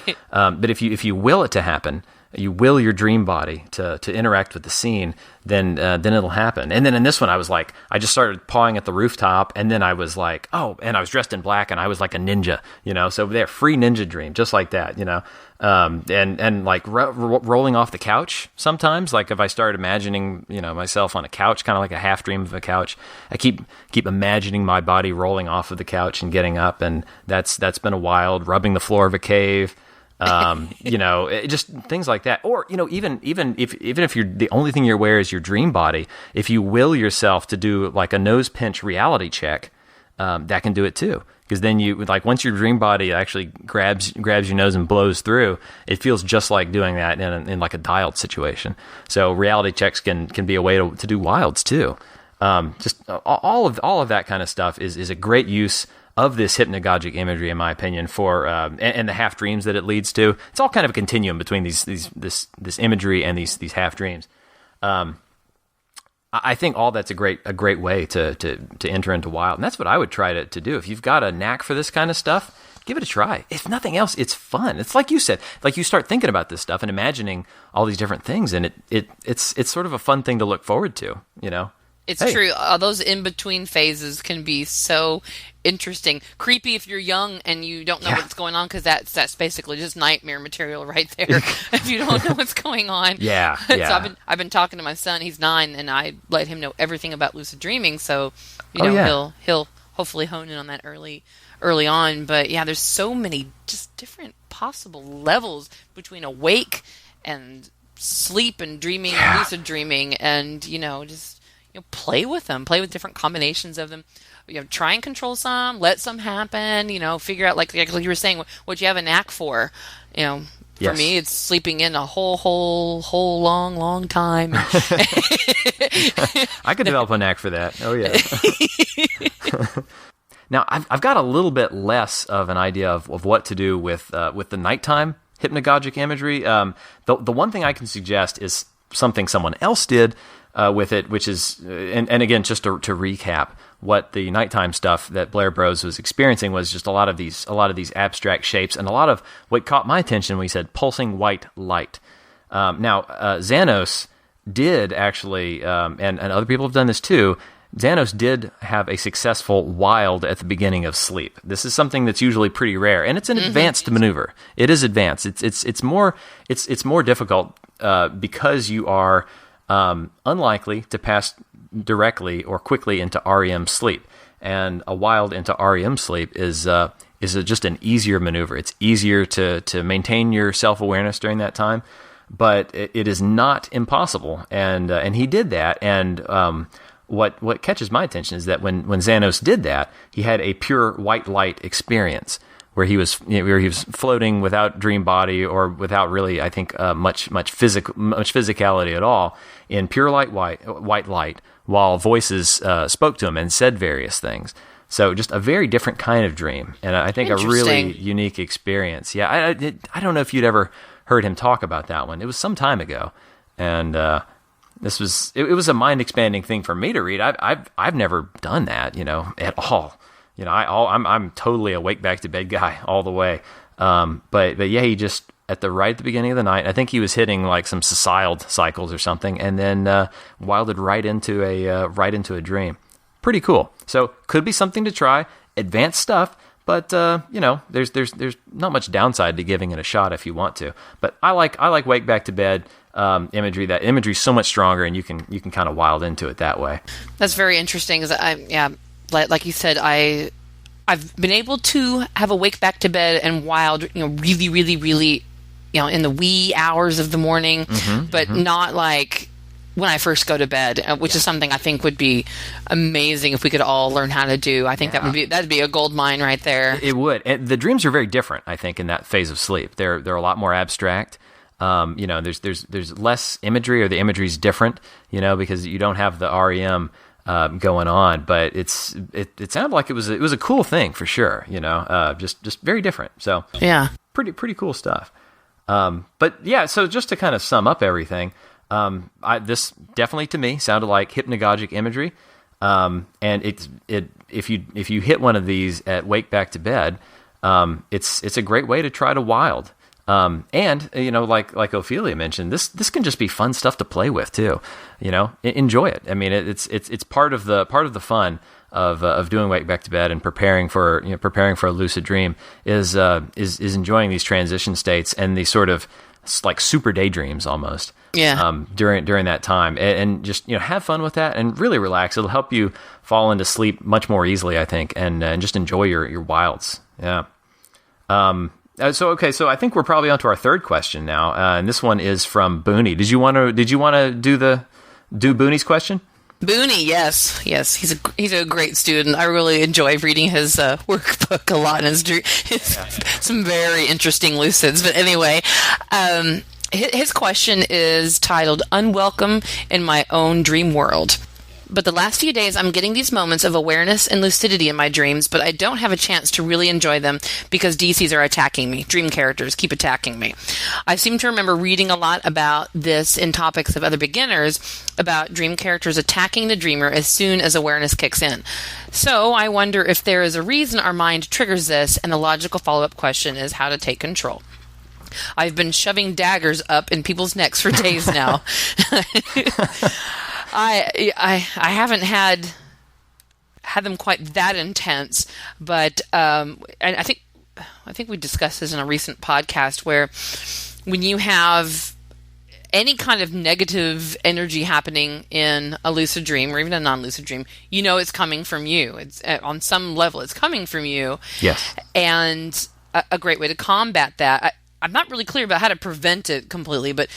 Speaker 1: But if you will it to happen, you will your dream body to interact with the scene, then it'll happen. And then in this one, I was like, I just started pawing at the rooftop, and then I was like, oh, and I was dressed in black, and I was like a ninja, so there, free ninja dream, just like that, and like rolling off the couch sometimes, like if I start imagining, myself on a couch, kind of like a half dream of a couch, I keep imagining my body rolling off of the couch and getting up, and that's been a wild, rubbing the floor of a cave. Just things like that. Or, even if you're, the only thing you're aware is your dream body, if you will yourself to do like a nose pinch reality check, that can do it too. Because then once your dream body actually grabs your nose and blows through, it feels just like doing that in like a dialed situation. So reality checks can be a way to do wilds too. Just all of that kind of stuff is a great use of this hypnagogic imagery, in my opinion, for and the half dreams that it leads to. It's all kind of a continuum between this imagery and these half dreams. I think all that's a great way to enter into wild, and that's what I would try to do. If you've got a knack for this kind of stuff, give it a try. If nothing else, it's fun. It's like you said, like you start thinking about this stuff and imagining all these different things, and it's sort of a fun thing to look forward to.
Speaker 2: It's true. Those in-between phases can be so interesting. Creepy if you're young and you don't know what's going on, because that's basically just nightmare material right there if you don't know what's going on.
Speaker 1: Yeah.
Speaker 2: So I've been talking to my son. He's 9, and I let him know everything about lucid dreaming. So he'll hopefully hone in on that early on. But yeah, there's so many just different possible levels between awake and sleep and dreaming and lucid dreaming, and play with them, play with different combinations of them. Try and control some, let some happen. Figure out like you were saying what you have a knack for. For me, it's sleeping in a whole long time.
Speaker 1: I could develop a knack for that. Oh yeah. Now I've got a little bit less of an idea of what to do with the nighttime hypnagogic imagery. The one thing I can suggest is something someone else did with it, which is, and again, just to recap, what the nighttime stuff that Blair Bros was experiencing was just a lot of these abstract shapes, and a lot of what caught my attention when he said pulsing white light. Now, Xanos did actually, and other people have done this too. Xanos did have a successful wild at the beginning of sleep. This is something that's usually pretty rare, and it's an advanced maneuver. It is advanced. It's more difficult because you are unlikely to pass directly or quickly into REM sleep, and a wild into REM sleep is just an easier maneuver. It's easier to maintain your self-awareness during that time, but it is not impossible. And he did that. And what catches my attention is that when Xanos did that, he had a pure white light experience, where he was floating without dream body or without really, I think, much physicality at all, in pure white light, while voices spoke to him and said various things. So just a very different kind of dream, and I think a really unique experience. Yeah, I don't know if you'd ever heard him talk about that one. It was some time ago, and this was it was a mind expanding thing for me to read. I've never done that, at all. I'm totally a wake back to bed guy all the way. But yeah, he just at the beginning of the night, I think he was hitting like some socialed cycles or something, and then wilded right into a dream. Pretty cool. So could be something to try. Advanced stuff, but there's not much downside to giving it a shot if you want to. But I like wake back to bed imagery. That imagery is so much stronger, and you can kind of wild into it that way. That's very interesting.
Speaker 2: Like you said, I've been able to have a wake back to bed and wild, really, really, really, in the wee hours of the morning, but not like when I first go to bed, which is something I think would be amazing if we could all learn how to do. I think that'd be a gold mine right there.
Speaker 1: It would. And the dreams are very different, I think, in that phase of sleep. They're a lot more abstract. There's less imagery, or the imagery is different, because you don't have the REM going on, but it sounded like it was a cool thing for sure, just very different. So
Speaker 2: yeah,
Speaker 1: pretty cool stuff. But yeah, so just to kind of sum up everything, this definitely to me sounded like hypnagogic imagery. And if you hit one of these at wake back to bed, it's a great way to try to wild. And like Ophelia mentioned, this can just be fun stuff to play with too. Enjoy it. I mean, it's part of the fun of doing wake back to bed and preparing for a lucid dream is enjoying these transition states and these sort of like super daydreams almost.
Speaker 2: Yeah.
Speaker 1: During that time, and just have fun with that and really relax. It'll help you fall into sleep much more easily, I think, and just enjoy your wilds. Yeah. So I think we're probably on to our third question now, and this one is from Booney. Did you want to do Booney's question?
Speaker 2: Booney, yes, he's a great student. I really enjoy reading his workbook a lot, and some very interesting lucids. But anyway, his question is titled "Unwelcome in My Own Dream World." But the last few days, I'm getting these moments of awareness and lucidity in my dreams, but I don't have a chance to really enjoy them because DCs are attacking me. Dream characters keep attacking me. I seem to remember reading a lot about this in topics of other beginners, about dream characters attacking the dreamer as soon as awareness kicks in. So I wonder if there is a reason our mind triggers this, and the logical follow-up question is how to take control. I've been shoving daggers up in people's necks for days now. I haven't had them quite that intense, but and I think we discussed this in a recent podcast where when you have any kind of negative energy happening in a lucid dream or even a non-lucid dream, it's coming from you. It's on some level it's coming from you.
Speaker 1: Yes.
Speaker 2: And a great way to combat that, I'm not really clear about how to prevent it completely, but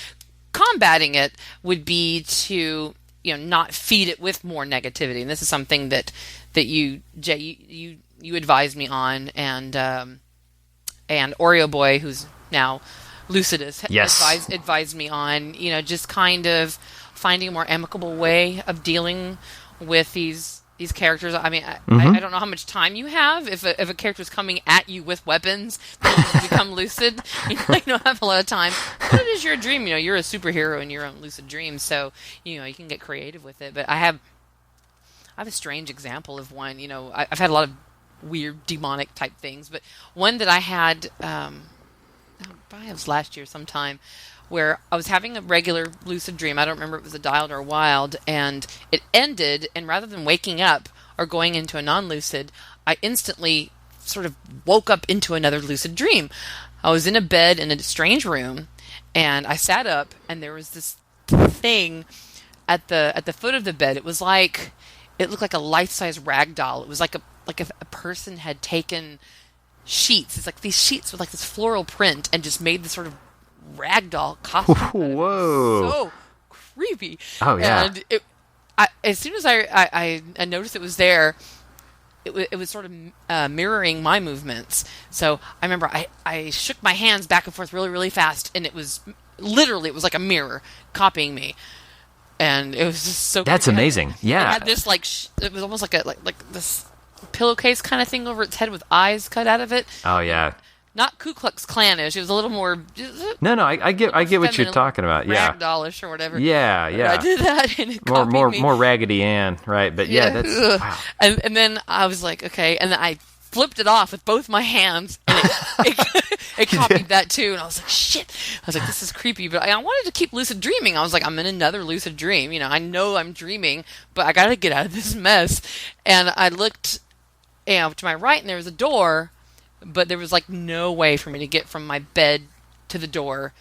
Speaker 2: combating it would be to not feed it with more negativity. And this is something that you, Jay, you advised me on, and Oreo Boy, who's now Lucidus,
Speaker 1: yes,
Speaker 2: advised me on, just kind of finding a more amicable way of dealing with these characters. I mean, I don't know how much time you have. If a character is coming at you with weapons, to become lucid, you don't have a lot of time. But it is your dream. You're a superhero in your own lucid dream, so you can get creative with it. But I have a strange example of one. I've had a lot of weird demonic type things, but one that I had, probably it was last year sometime, where I was having a regular lucid dream. I don't remember if it was a dialed or a wild, and it ended, and rather than waking up or going into a non-lucid, I instantly sort of woke up into another lucid dream. I was in a bed in a strange room, and I sat up, and there was this thing at the foot of the bed. It looked like a life-size rag doll. It was like if a person had taken sheets. It's like these sheets with like this floral print and just made this sort of ragdoll costume.
Speaker 1: Whoa!
Speaker 2: So creepy.
Speaker 1: Oh yeah.
Speaker 2: And as soon as I noticed it was there, it was sort of mirroring my movements. So I remember I shook my hands back and forth really, really fast, and it was like a mirror copying me. And it was just so.
Speaker 1: That's
Speaker 2: creepy.
Speaker 1: amazing. Yeah.
Speaker 2: It had this it was almost like this pillowcase kind of thing over its head with eyes cut out of it.
Speaker 1: Oh yeah.
Speaker 2: not Ku Klux Klanish. It was a little more.
Speaker 1: No, I get what you're talking about. Yeah,
Speaker 2: ragdollish or whatever.
Speaker 1: Yeah.
Speaker 2: I did that, and it copied me.
Speaker 1: More Raggedy Ann, right? But yeah, that's wow.
Speaker 2: And then I was like, okay, and then I flipped it off with both my hands, and it copied that too. And I was like, shit. I was like, this is creepy, but I wanted to keep lucid dreaming. I was like, I'm in another lucid dream. I know I'm dreaming, but I got to get out of this mess. And I looked, to my right, and there was a door. But there was like no way for me to get from my bed to the door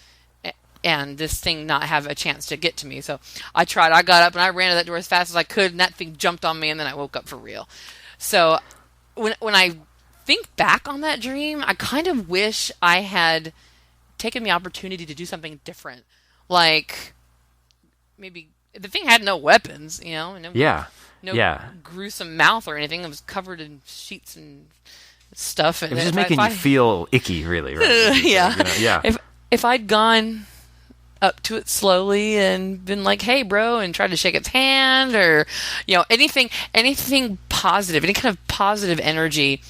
Speaker 2: and this thing not have a chance to get to me. So I tried. I got up and I ran to that door as fast as I could, and that thing jumped on me, and then I woke up for real. So when I think back on that dream, I kind of wish I had taken the opportunity to do something different. Like maybe the thing had no weapons, and no gruesome mouth or anything. It was covered in sheets and stuff.
Speaker 1: And it was just making you feel icky, really, right?
Speaker 2: Yeah. If I'd gone up to it slowly and been like, "Hey, bro," and tried to shake its hand, or anything positive, any kind of positive energy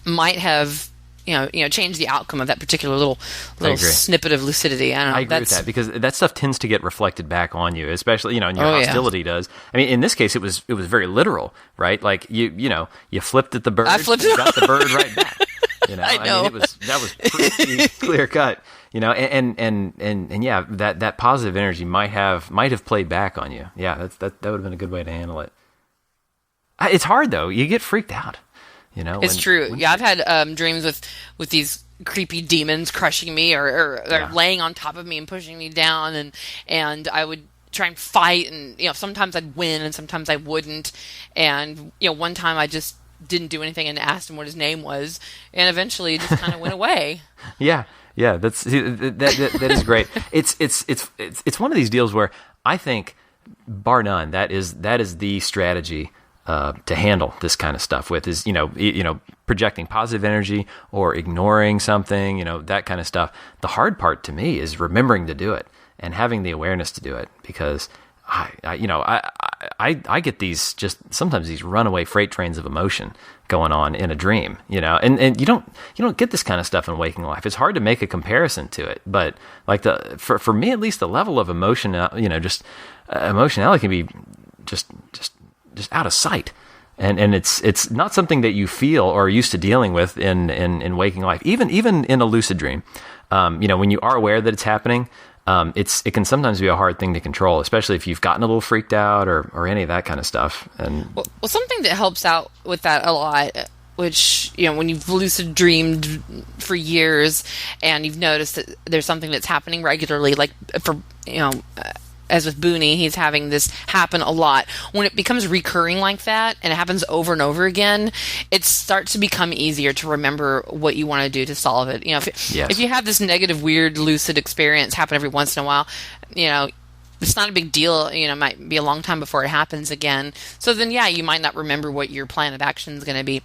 Speaker 2: might have change the outcome of that particular little snippet of lucidity. I don't know.
Speaker 1: I agree with that, because that stuff tends to get reflected back on you, especially and your hostility does. I mean, in this case, it was very literal, right? Like you flipped at the bird, you got the bird right back.
Speaker 2: I know.
Speaker 1: I mean, that was pretty clear cut. And yeah, that positive energy might have played back on you. Yeah, that would have been a good way to handle it. It's hard though. You get freaked out.
Speaker 2: It's true. Yeah, I've had dreams with these creepy demons crushing me or laying on top of me and pushing me down, and I would try and fight, and sometimes I'd win and sometimes I wouldn't, and one time I just didn't do anything and asked him what his name was, and eventually it just kind of went away.
Speaker 1: Yeah, that is great. It's one of these deals where I think, bar none, that is the strategy to handle this kind of stuff with, is projecting positive energy or ignoring something, that kind of stuff. The hard part to me is remembering to do it and having the awareness to do it, because I get these sometimes these runaway freight trains of emotion going on in a dream, and you don't get this kind of stuff in waking life. It's hard to make a comparison to it, but like for me at least, the level of emotion, emotionality can be just out of sight. And it's not something that you feel or are used to dealing with in waking life, even in a lucid dream. When you are aware that it's happening, it can sometimes be a hard thing to control, especially if you've gotten a little freaked out or any of that kind of stuff. And
Speaker 2: well, something that helps out with that a lot, which when you've lucid dreamed for years and you've noticed that there's something that's happening regularly, like for as with Booney, he's having this happen a lot. When it becomes recurring like that, and it happens over and over again, it starts to become easier to remember what you want to do to solve it. If you have this negative, weird, lucid experience happen every once in a while, it's not a big deal. It might be a long time before it happens again. So then, you might not remember what your plan of action is going to be.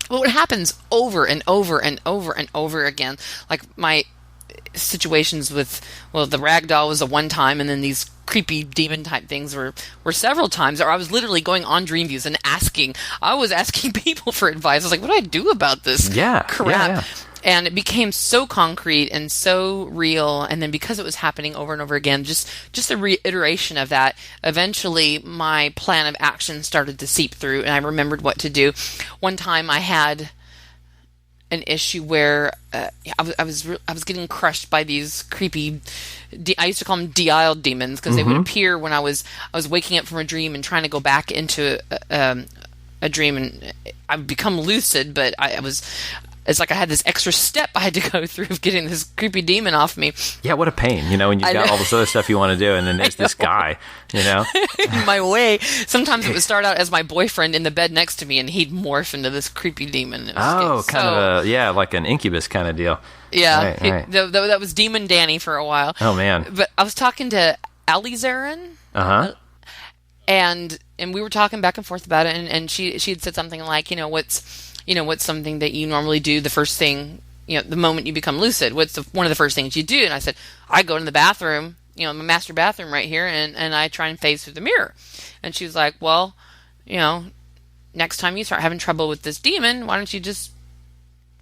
Speaker 2: But what happens over and over and over and over again, like my situations with, the ragdoll was the one time, and then these creepy demon type things were several times, or I was literally going on DreamViews and I was asking people for advice. I was like, what do I do about this crap? Yeah. And it became so concrete and so real, and then because it was happening over and over again, just a reiteration of that, eventually my plan of action started to seep through, and I remembered what to do. One time I had an issue where I was getting crushed by these creepy. I used to call them de-aisle demons, because they would appear when I was waking up from a dream and trying to go back into a dream, and I would become lucid, but it's like I had this extra step I had to go through of getting this creepy demon off me. Yeah,
Speaker 1: what a pain, when you've got all this other stuff you want to do, and then there's this guy,
Speaker 2: in my way. Sometimes it would start out as my boyfriend in the bed next to me, and he'd morph into this creepy demon.
Speaker 1: Like an incubus kind of deal.
Speaker 2: Yeah,
Speaker 1: right.
Speaker 2: That was Demon Danny for a while.
Speaker 1: Oh, man.
Speaker 2: But I was talking to Ali Zarin.
Speaker 1: Uh-huh.
Speaker 2: And we were talking back and forth about it, and she had said something like, what's something that you normally do the first thing, the moment you become lucid? What's one of the first things you do? And I said, I go to the bathroom, my master bathroom right here, and I try and face through the mirror. And she was like, well, next time you start having trouble with this demon, why don't you just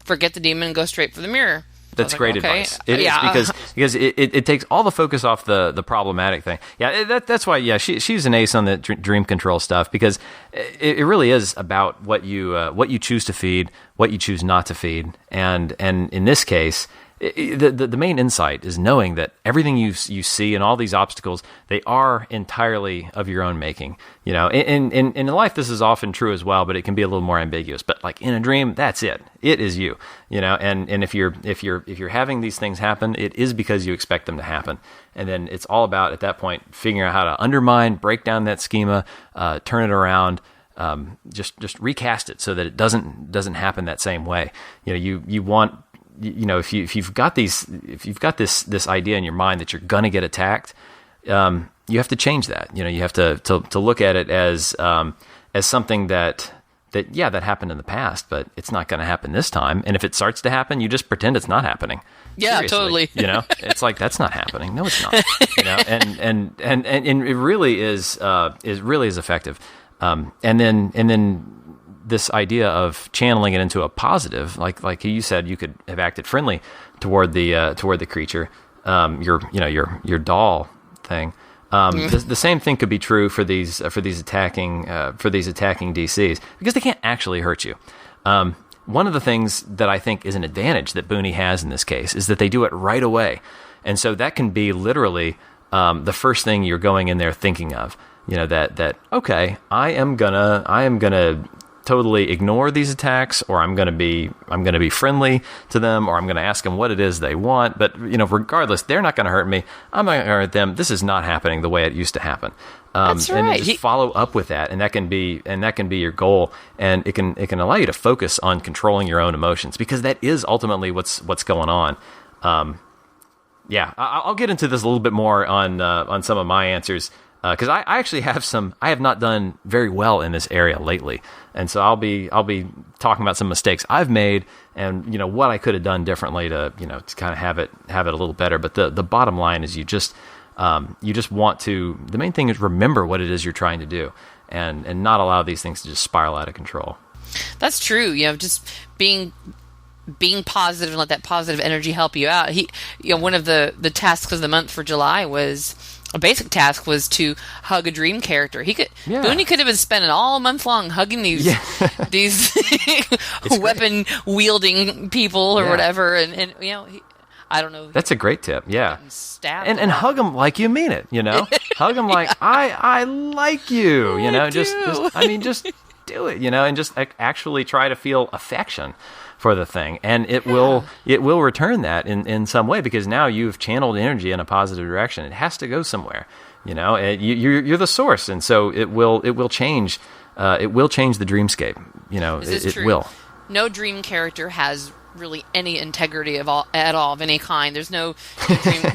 Speaker 2: forget the demon and go straight for the mirror.
Speaker 1: That's great advice. It is because it takes all the focus off the problematic thing. Yeah, that's why. Yeah, she's an ace on the dream control stuff, because it really is about what you choose to feed, what you choose not to feed, and in this case, the main insight is knowing that everything you see and all these obstacles, they are entirely of your own making. In life, this is often true as well, but it can be a little more ambiguous. But like in a dream, that's it. It is you. And if you're having these things happen, it is because you expect them to happen. And then it's all about, at that point, figuring out how to undermine, break down that schema, turn it around. Just recast it so that it doesn't happen that same way. You want. If you've got this idea in your mind that you're gonna get attacked, you have to change that. You have to look at it as something that happened in the past, but it's not going to happen this time. And if it starts to happen, you just pretend it's not happening.
Speaker 2: Yeah,
Speaker 1: seriously.
Speaker 2: totally.
Speaker 1: It's like, that's not happening. No, it's not. And it really is effective. And then this idea of channeling it into a positive, like you said, you could have acted friendly toward the creature, your doll thing. The same thing could be true for these attacking DCs, because they can't actually hurt you. One of the things that I think is an advantage that Booney has in this case is that they do it right away, and so that can be literally the first thing you're going in there thinking of. That okay, I am gonna totally ignore these attacks, or I'm going to be friendly to them, or I'm going to ask them what it is they want. But regardless, they're not going to hurt me. I'm not going to hurt them. This is not happening the way it used to happen.
Speaker 2: That's right.
Speaker 1: And just follow up with that, and that can be your goal, and it can allow you to focus on controlling your own emotions, because that is ultimately what's going on. I'll get into this a little bit more on some of my answers. Because I actually I have not done very well in this area lately, and so I'll be talking about some mistakes I've made, and what I could have done differently to kind of have it a little better. But the bottom line is you just want to. The main thing is remember what it is you're trying to do, and not allow these things to just spiral out of control. That's
Speaker 2: true. Just being positive and let that positive energy help you out. One of the tasks of the month for July was. A basic task was to hug a dream character. Booney could have been spending all month long hugging these weapon wielding people or whatever, and I don't know.
Speaker 1: That's a great tip. Yeah, and hug them like you mean it. Hug them like I like you. Just do it. And just actually try to feel affection for the thing, and it will return that in some way, because now you've channeled energy in a positive direction. It has to go somewhere, you're the source, and so it will change the dreamscape. It will.
Speaker 2: No dream character has really any integrity at all of any kind. There's no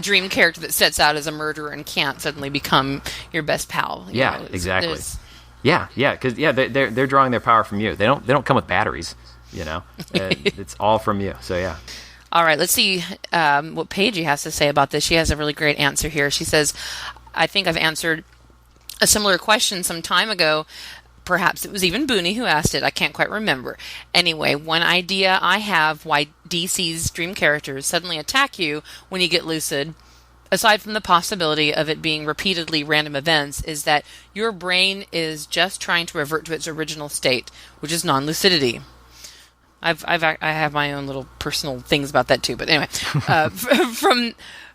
Speaker 2: dream character that sets out as a murderer and can't suddenly become your best pal.
Speaker 1: Exactly. Because they're drawing their power from you. They don't come with batteries. It's all from you. So yeah.
Speaker 2: All right, let's see what Paigey has to say about this. She has a really great answer here. She says, I think I've answered a similar question some time ago. Perhaps it was even Booney who asked it. I can't quite remember. Anyway, one idea I have why DC's dream characters suddenly attack you when you get lucid, aside from the possibility of it being repeatedly random events, is that your brain is just trying to revert to its original state, which is non-lucidity. I have my own little personal things about that too, but anyway,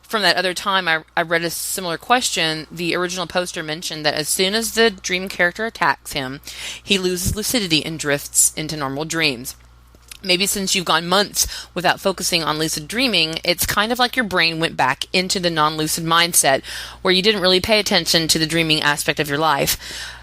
Speaker 2: from that other time, I read a similar question. The original poster mentioned that as soon as the dream character attacks him, he loses lucidity and drifts into normal dreams. Maybe since you've gone months without focusing on lucid dreaming, it's kind of like your brain went back into the non-lucid mindset, where you didn't really pay attention to the dreaming aspect of your life.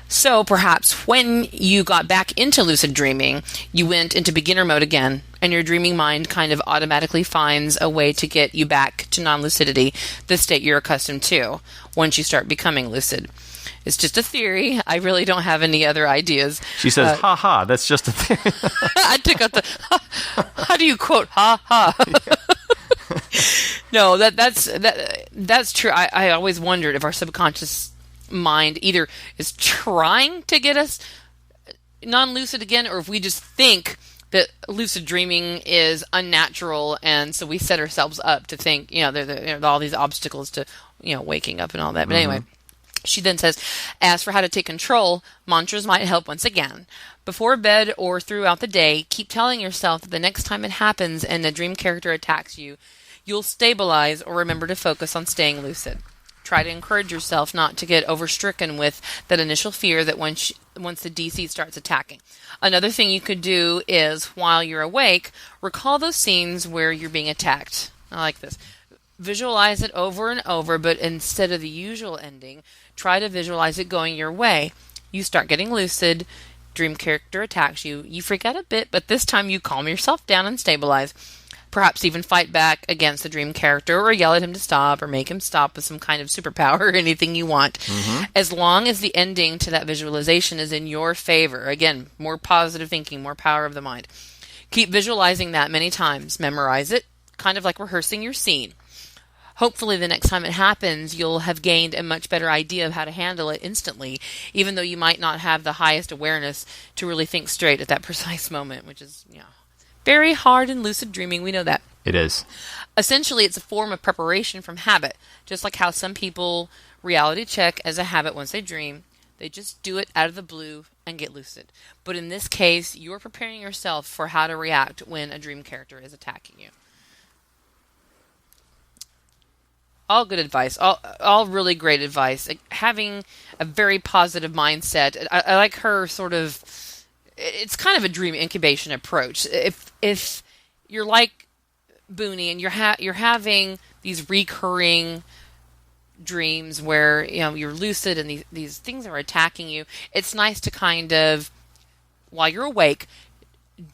Speaker 2: So perhaps when you got back into lucid dreaming, you went into beginner mode again, and your dreaming mind kind of automatically finds a way to get you back to non-lucidity, the state you're accustomed to, once you start becoming lucid. It's just a theory. I really don't have any other ideas.
Speaker 1: She says, ha ha, that's just a theory.
Speaker 2: I took out how do you quote ha ha? No, that's true. I always wondered if our subconscious mind either is trying to get us non-lucid again, or if we just think that lucid dreaming is unnatural, and so we set ourselves up to think, there are all these obstacles to, waking up and all that. But anyway, she then says, as for how to take control, mantras might help once again. Before bed or throughout the day, keep telling yourself that the next time it happens and a dream character attacks you, you'll stabilize or remember to focus on staying lucid. Try to encourage yourself not to get overstricken with that initial fear that once the DC starts attacking. Another thing you could do is, while you're awake, recall those scenes where you're being attacked. I like this. Visualize it over and over, but instead of the usual ending, try to visualize it going your way. You start getting lucid, dream character attacks you, you freak out a bit, but this time you calm yourself down and stabilize. Perhaps even fight back against the dream character, or yell at him to stop, or make him stop with some kind of superpower, or anything you want. As long as the ending to that visualization is in your favor. Again, more positive thinking, more power of the mind. Keep visualizing that many times. Memorize it, kind of like rehearsing your scene. Hopefully the next time it happens, you'll have gained a much better idea of how to handle it instantly, even though you might not have the highest awareness to really think straight at that precise moment, which is, very hard in lucid dreaming. We know that.
Speaker 1: It is.
Speaker 2: Essentially, it's a form of preparation from habit, just like how some people reality check as a habit once they dream. They just do it out of the blue and get lucid. But in this case, you're preparing yourself for how to react when a dream character is attacking you. All good advice. All really great advice. Having a very positive mindset. I like her sort of... It's kind of a dream incubation approach. If you're like Booney and you're having these recurring dreams where you're lucid and these things are attacking you, it's nice to kind of, while you're awake,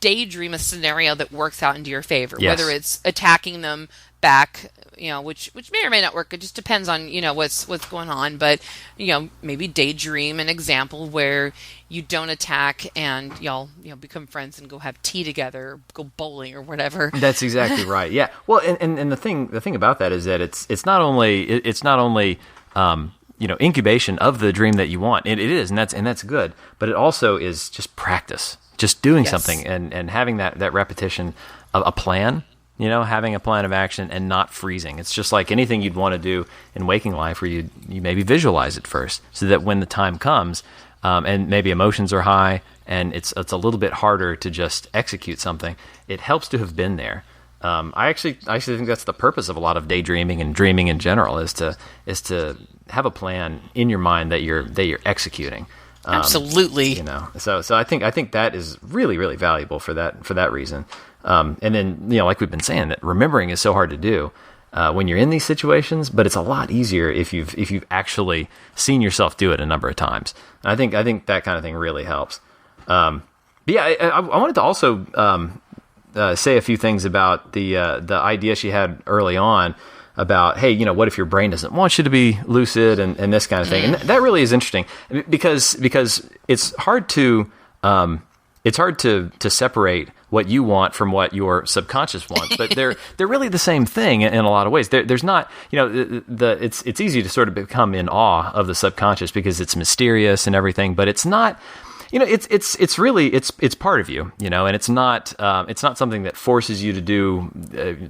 Speaker 2: daydream a scenario that works out into your favor.
Speaker 1: Yes.
Speaker 2: Whether it's attacking them back, which may or may not work. It just depends on what's going on. But maybe daydream an example where you don't attack and y'all become friends and go have tea together, go bowling or whatever.
Speaker 1: That's exactly right. Yeah. Well, and the thing about that is that it's not only incubation of the dream that you want. It is, and that's good. But it also is just practice, just doing something and having that repetition of a plan. Having a plan of action and not freezing. It's just like anything you'd want to do in waking life, where you maybe visualize it first, so that when the time comes, and maybe emotions are high, and it's a little bit harder to just execute something, it helps to have been there. I actually think that's the purpose of a lot of daydreaming and dreaming in general, is to have a plan in your mind that you're executing.
Speaker 2: Absolutely.
Speaker 1: So I think that is really, really valuable for that reason. And then, like we've been saying, that remembering is so hard to do when you're in these situations, but it's a lot easier if you've actually seen yourself do it a number of times. And I think that kind of thing really helps. But yeah, I wanted to also say a few things about the idea she had early on about, hey, what if your brain doesn't want you to be lucid and this kind of thing. And that really is interesting because it's hard to separate what you want from what your subconscious wants, but they're really the same thing in a lot of ways. There's not, it's easy to sort of become in awe of the subconscious because it's mysterious and everything, but it's not. It's really part of you, and it's not something that forces you to do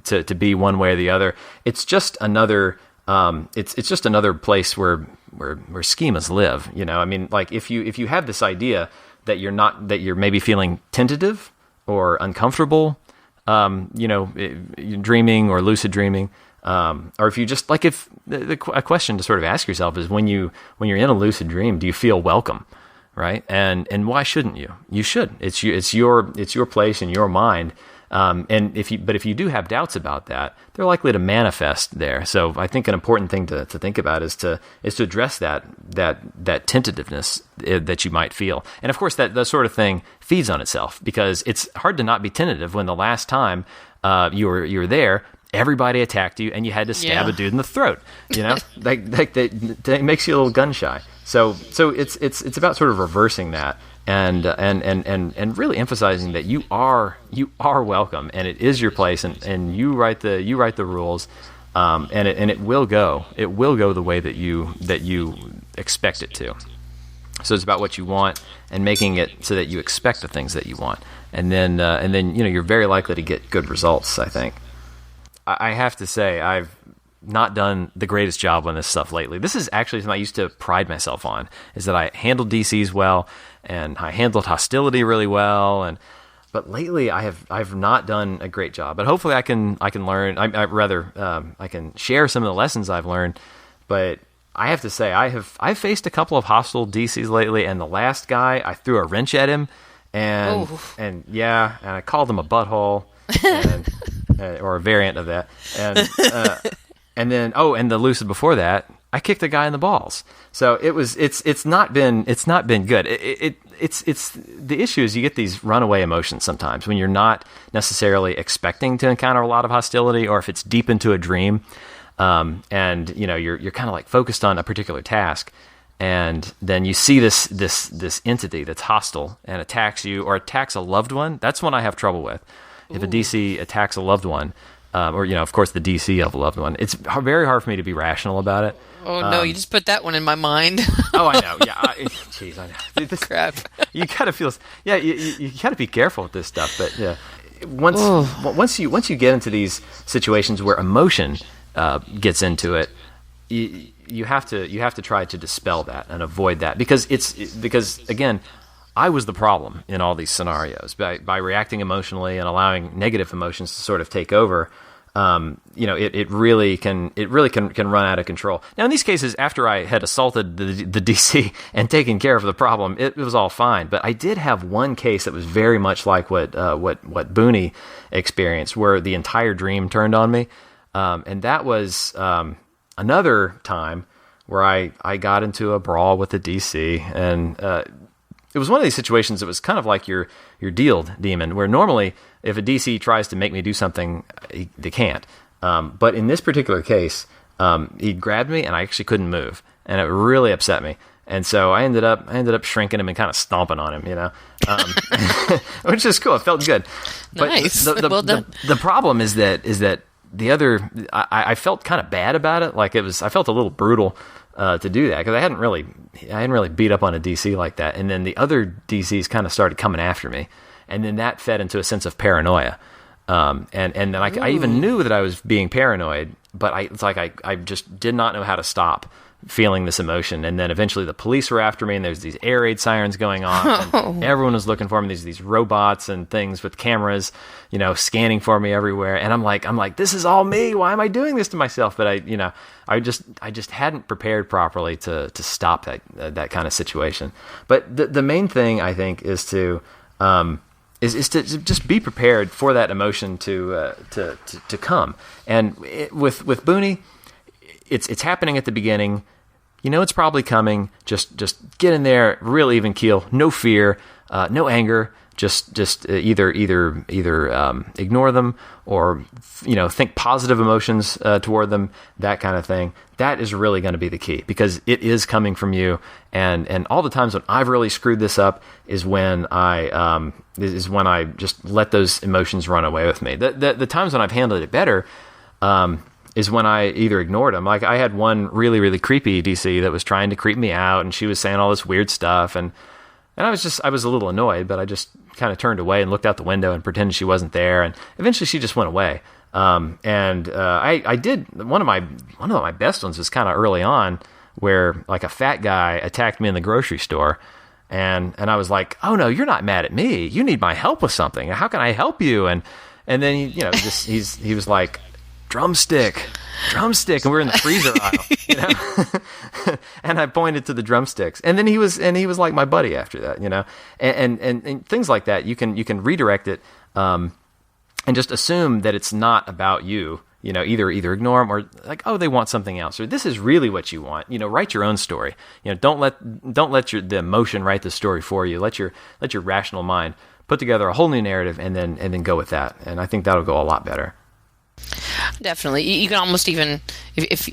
Speaker 1: to be one way or the other. It's just another it's just another place where schemas live. I mean, like if you have this idea that you're maybe feeling tentative or uncomfortable, dreaming or lucid dreaming, or if you just like a question to sort of ask yourself is when you're in a lucid dream, do you feel welcome? Right. And why shouldn't you? You should. It's your place in your mind. And if you do have doubts about that, they're likely to manifest there. So I think an important thing to think about is to address that tentativeness that you might feel. And of course that sort of thing feeds on itself, because it's hard to not be tentative when the last time you were there, everybody attacked you and you had to stab a dude in the throat. That makes you a little gun shy. So it's about sort of reversing that and really emphasizing that you are welcome, and it is your place, and you write the rules, and it will go the way that you expect it to. So it's about what you want and making it so that you expect the things that you want. And then you're very likely to get good results, I think. I have to say, I've not done the greatest job on this stuff lately. This is actually something I used to pride myself on, is that I handled DCs well, and I handled hostility really well, but lately I've not done a great job. But hopefully I can learn. I can share some of the lessons I've learned. But I have to say, I've faced a couple of hostile DCs lately, and the last guy, I threw a wrench at him, and I called him a butthole, or a variant of that, and then the Lucid before that, I kicked a guy in the balls. So it's not been good. It's the issue is you get these runaway emotions sometimes when you're not necessarily expecting to encounter a lot of hostility, or if it's deep into a dream, and you're kind of like focused on a particular task, and then you see this entity that's hostile and attacks you or attacks a loved one. That's when I have trouble with. If a DC attacks a loved one, or of course the DC of a loved one, it's very hard for me to be rational about it.
Speaker 2: Oh no! You just put that one in my mind.
Speaker 1: Oh, I know. Yeah, jeez, I know.
Speaker 2: Crap.
Speaker 1: You gotta feel. Yeah, you gotta be careful with this stuff. But yeah, once you get into these situations where emotion gets into it, you have to try to dispel that and avoid that, because again, I was the problem in all these scenarios by reacting emotionally and allowing negative emotions to sort of take over. It really can run out of control. Now, in these cases, after I had assaulted the DC and taken care of the problem, it was all fine. But I did have one case that was very much like what Booney experienced, where the entire dream turned on me, and that was another time where I got into a brawl with the DC, and it was one of these situations that was kind of like your dealed demon, where normally if a DC tries to make me do something, they can't. But in this particular case, he grabbed me and I actually couldn't move, and it really upset me. And so I ended up shrinking him and kind of stomping on him, which is cool. It felt good. But
Speaker 2: nice.
Speaker 1: Well done. The problem is that the other, I felt kind of bad about it. Like I felt a little brutal to do that, because I hadn't really beat up on a DC like that. And then the other DCs kind of started coming after me, and then that fed into a sense of paranoia. And then I even knew that I was being paranoid, but I just did not know how to stop feeling this emotion. And then eventually the police were after me, and there's these air raid sirens going on, and everyone was looking for me. These robots and things with cameras, scanning for me everywhere. And I'm like, this is all me. Why am I doing this to myself? But I just hadn't prepared properly to stop that kind of situation. But the main thing, I think, is to just be prepared for that emotion to come. And with Booney, it's happening at the beginning. It's probably coming. Just get in there, real even keel, no fear, no anger. Just either ignore them, or think positive emotions toward them, that kind of thing. That is really going to be the key, because it is coming from you. And all the times when I've really screwed this up is when I just let those emotions run away with me. The times when I've handled it better is when I either ignored them. Like I had one really, really creepy DC that was trying to creep me out, and she was saying all this weird stuff, and I was a little annoyed, but I just kind of turned away and looked out the window and pretended she wasn't there, and eventually she just went away. I did one of my best ones was kind of early on, where like a fat guy attacked me in the grocery store, and I was like, oh no, you're not mad at me. You need my help with something. How can I help you? And then he was like, drumstick, and we're in the freezer aisle, and I pointed to the drumsticks, and then he was like my buddy after that, and things like that. You can redirect it, and just assume that it's not about you. Either ignore them, or like, oh, they want something else, or this is really what you want. Write your own story. Don't let the emotion write the story for you. Let your rational mind put together a whole new narrative, and then go with that. And I think that'll go a lot better.
Speaker 2: Definitely. You can almost even, if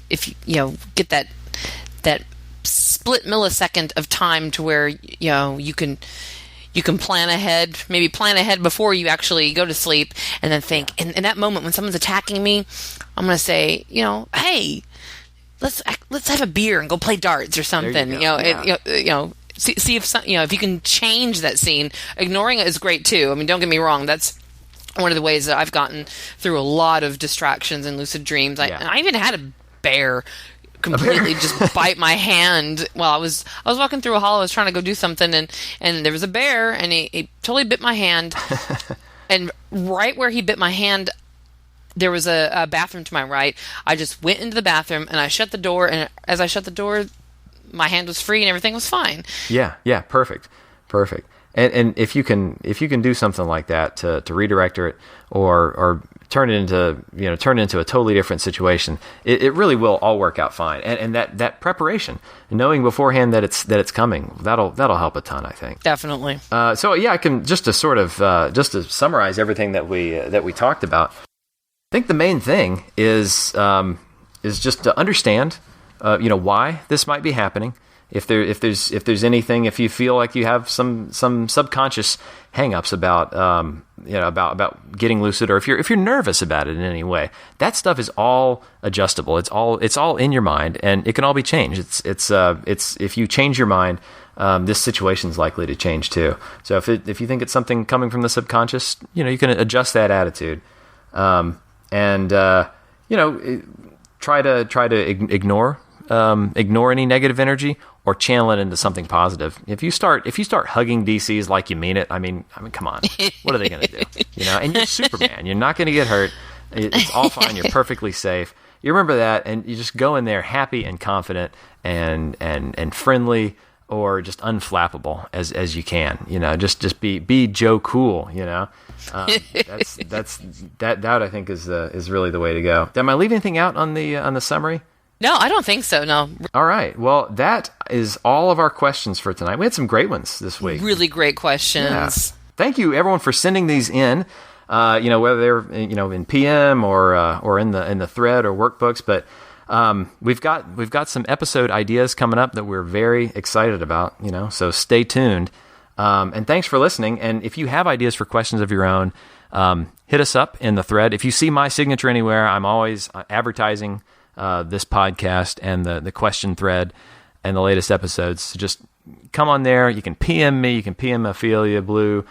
Speaker 2: get that split millisecond of time to where you can plan ahead, maybe plan ahead before you actually go to sleep, and then think, in that moment when someone's attacking me, I'm going to say, hey, let's have a beer and go play darts or something. see if if you can change that scene. Ignoring it is great too. I mean, don't get me wrong. That's one of the ways that I've gotten through a lot of distractions in lucid dreams. I even had a bear completely just bite my hand while I was walking through a hall. I was trying to go do something, and there was a bear, and he totally bit my hand. And right where he bit my hand, there was a bathroom to my right. I just went into the bathroom and I shut the door, and as I shut the door, my hand was free and everything was fine.
Speaker 1: Yeah, perfect. And if you can do something like that to redirect it or turn it into a totally different situation, it really will all work out fine. And that preparation, knowing beforehand that it's coming, that'll help a ton, I think.
Speaker 2: Definitely.
Speaker 1: So yeah, I can just to summarize everything that we talked about. I think the main thing is just to understand why this might be happening. If there's anything, if you feel like you have some subconscious hangups about getting lucid, or if you're nervous about it in any way, that stuff is all adjustable. It's all in your mind, and it can all be changed. It's if you change your mind, this situation is likely to change too. So if you think it's something coming from the subconscious, you can adjust that attitude, and try to ignore any negative energy, or channel it into something positive. If you start hugging DCs like you mean it, I mean, come on, what are they going to do? And you're Superman. You're not going to get hurt. It's all fine. You're perfectly safe. You remember that, and you just go in there happy and confident and friendly, or just unflappable as you can. Just be Joe Cool. That I think is really the way to go. Am I leaving anything out on the summary?
Speaker 2: No, I don't think so, no.
Speaker 1: All right. Well, that is all of our questions for tonight. We had some great ones this week.
Speaker 2: Really great questions.
Speaker 1: Yeah. Thank you, everyone, for sending these in, whether they're in PM or in the thread or workbooks. But we've got some episode ideas coming up that we're very excited about, so stay tuned. And thanks for listening. And if you have ideas for questions of your own, hit us up in the thread. If you see my signature anywhere, I'm always advertising this podcast and the question thread and the latest episodes. So just come on there. You can PM me. You can PM OpheliaBlue,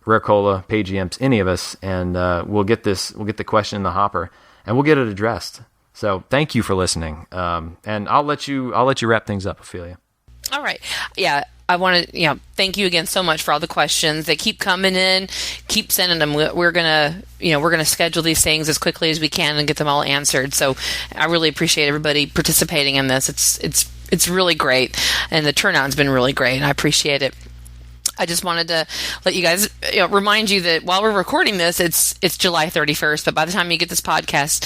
Speaker 1: Rare Cola, Paigeyemps, any of us, and we'll get the question in the hopper, and we'll get it addressed. So thank you for listening. And I'll let you wrap things up, Ophelia.
Speaker 2: All right. Yeah. I want to, thank you again so much for all the questions. They keep coming in. Keep sending them. We're gonna schedule these things as quickly as we can and get them all answered. So I really appreciate everybody participating in this. It's really great, and the turnout's been really great, and I appreciate it. I just wanted to let you guys remind you that while we're recording this, it's July 31st. But by the time you get this podcast,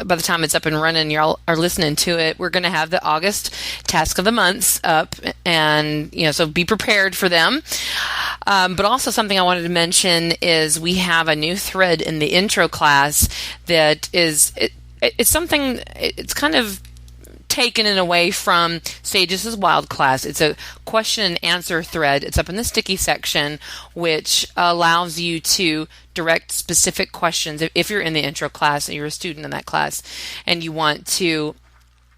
Speaker 2: by the time it's up and running, y'all are listening to it, we're going to have the August task of the months up, and so be prepared for them. But also something I wanted to mention is we have a new thread in the intro class that it's something, it's kind of taken in away from Sages is Wild class. It's a question and answer thread. It's up in the sticky section, which allows you to direct specific questions. If you're in the intro class and you're a student in that class and you want to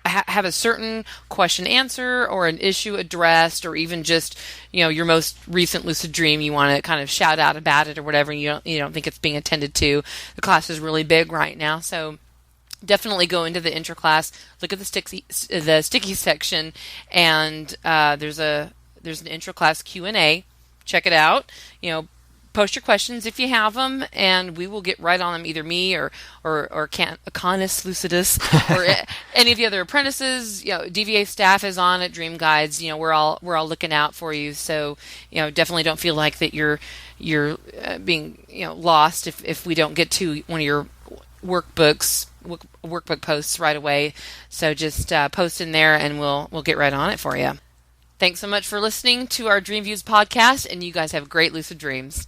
Speaker 2: have a certain question answer or an issue addressed, or even just your most recent lucid dream, you want to kind of shout out about it or whatever, and you don't think it's being attended to. The class is really big right now, so definitely go into the intro class, look at the sticky section, and there's an intro class Q&A. Check it out. Post your questions if you have them, and we will get right on them. Either me or CanisLucidus or any of the other apprentices. DVA staff is on at Dream Guides. We're all looking out for you. So definitely don't feel like that you're being lost if we don't get to one of your workbook posts right away. So just post in there, and we'll get right on it for you. Thanks so much for listening to our DreamViews podcast, and you guys have great lucid dreams.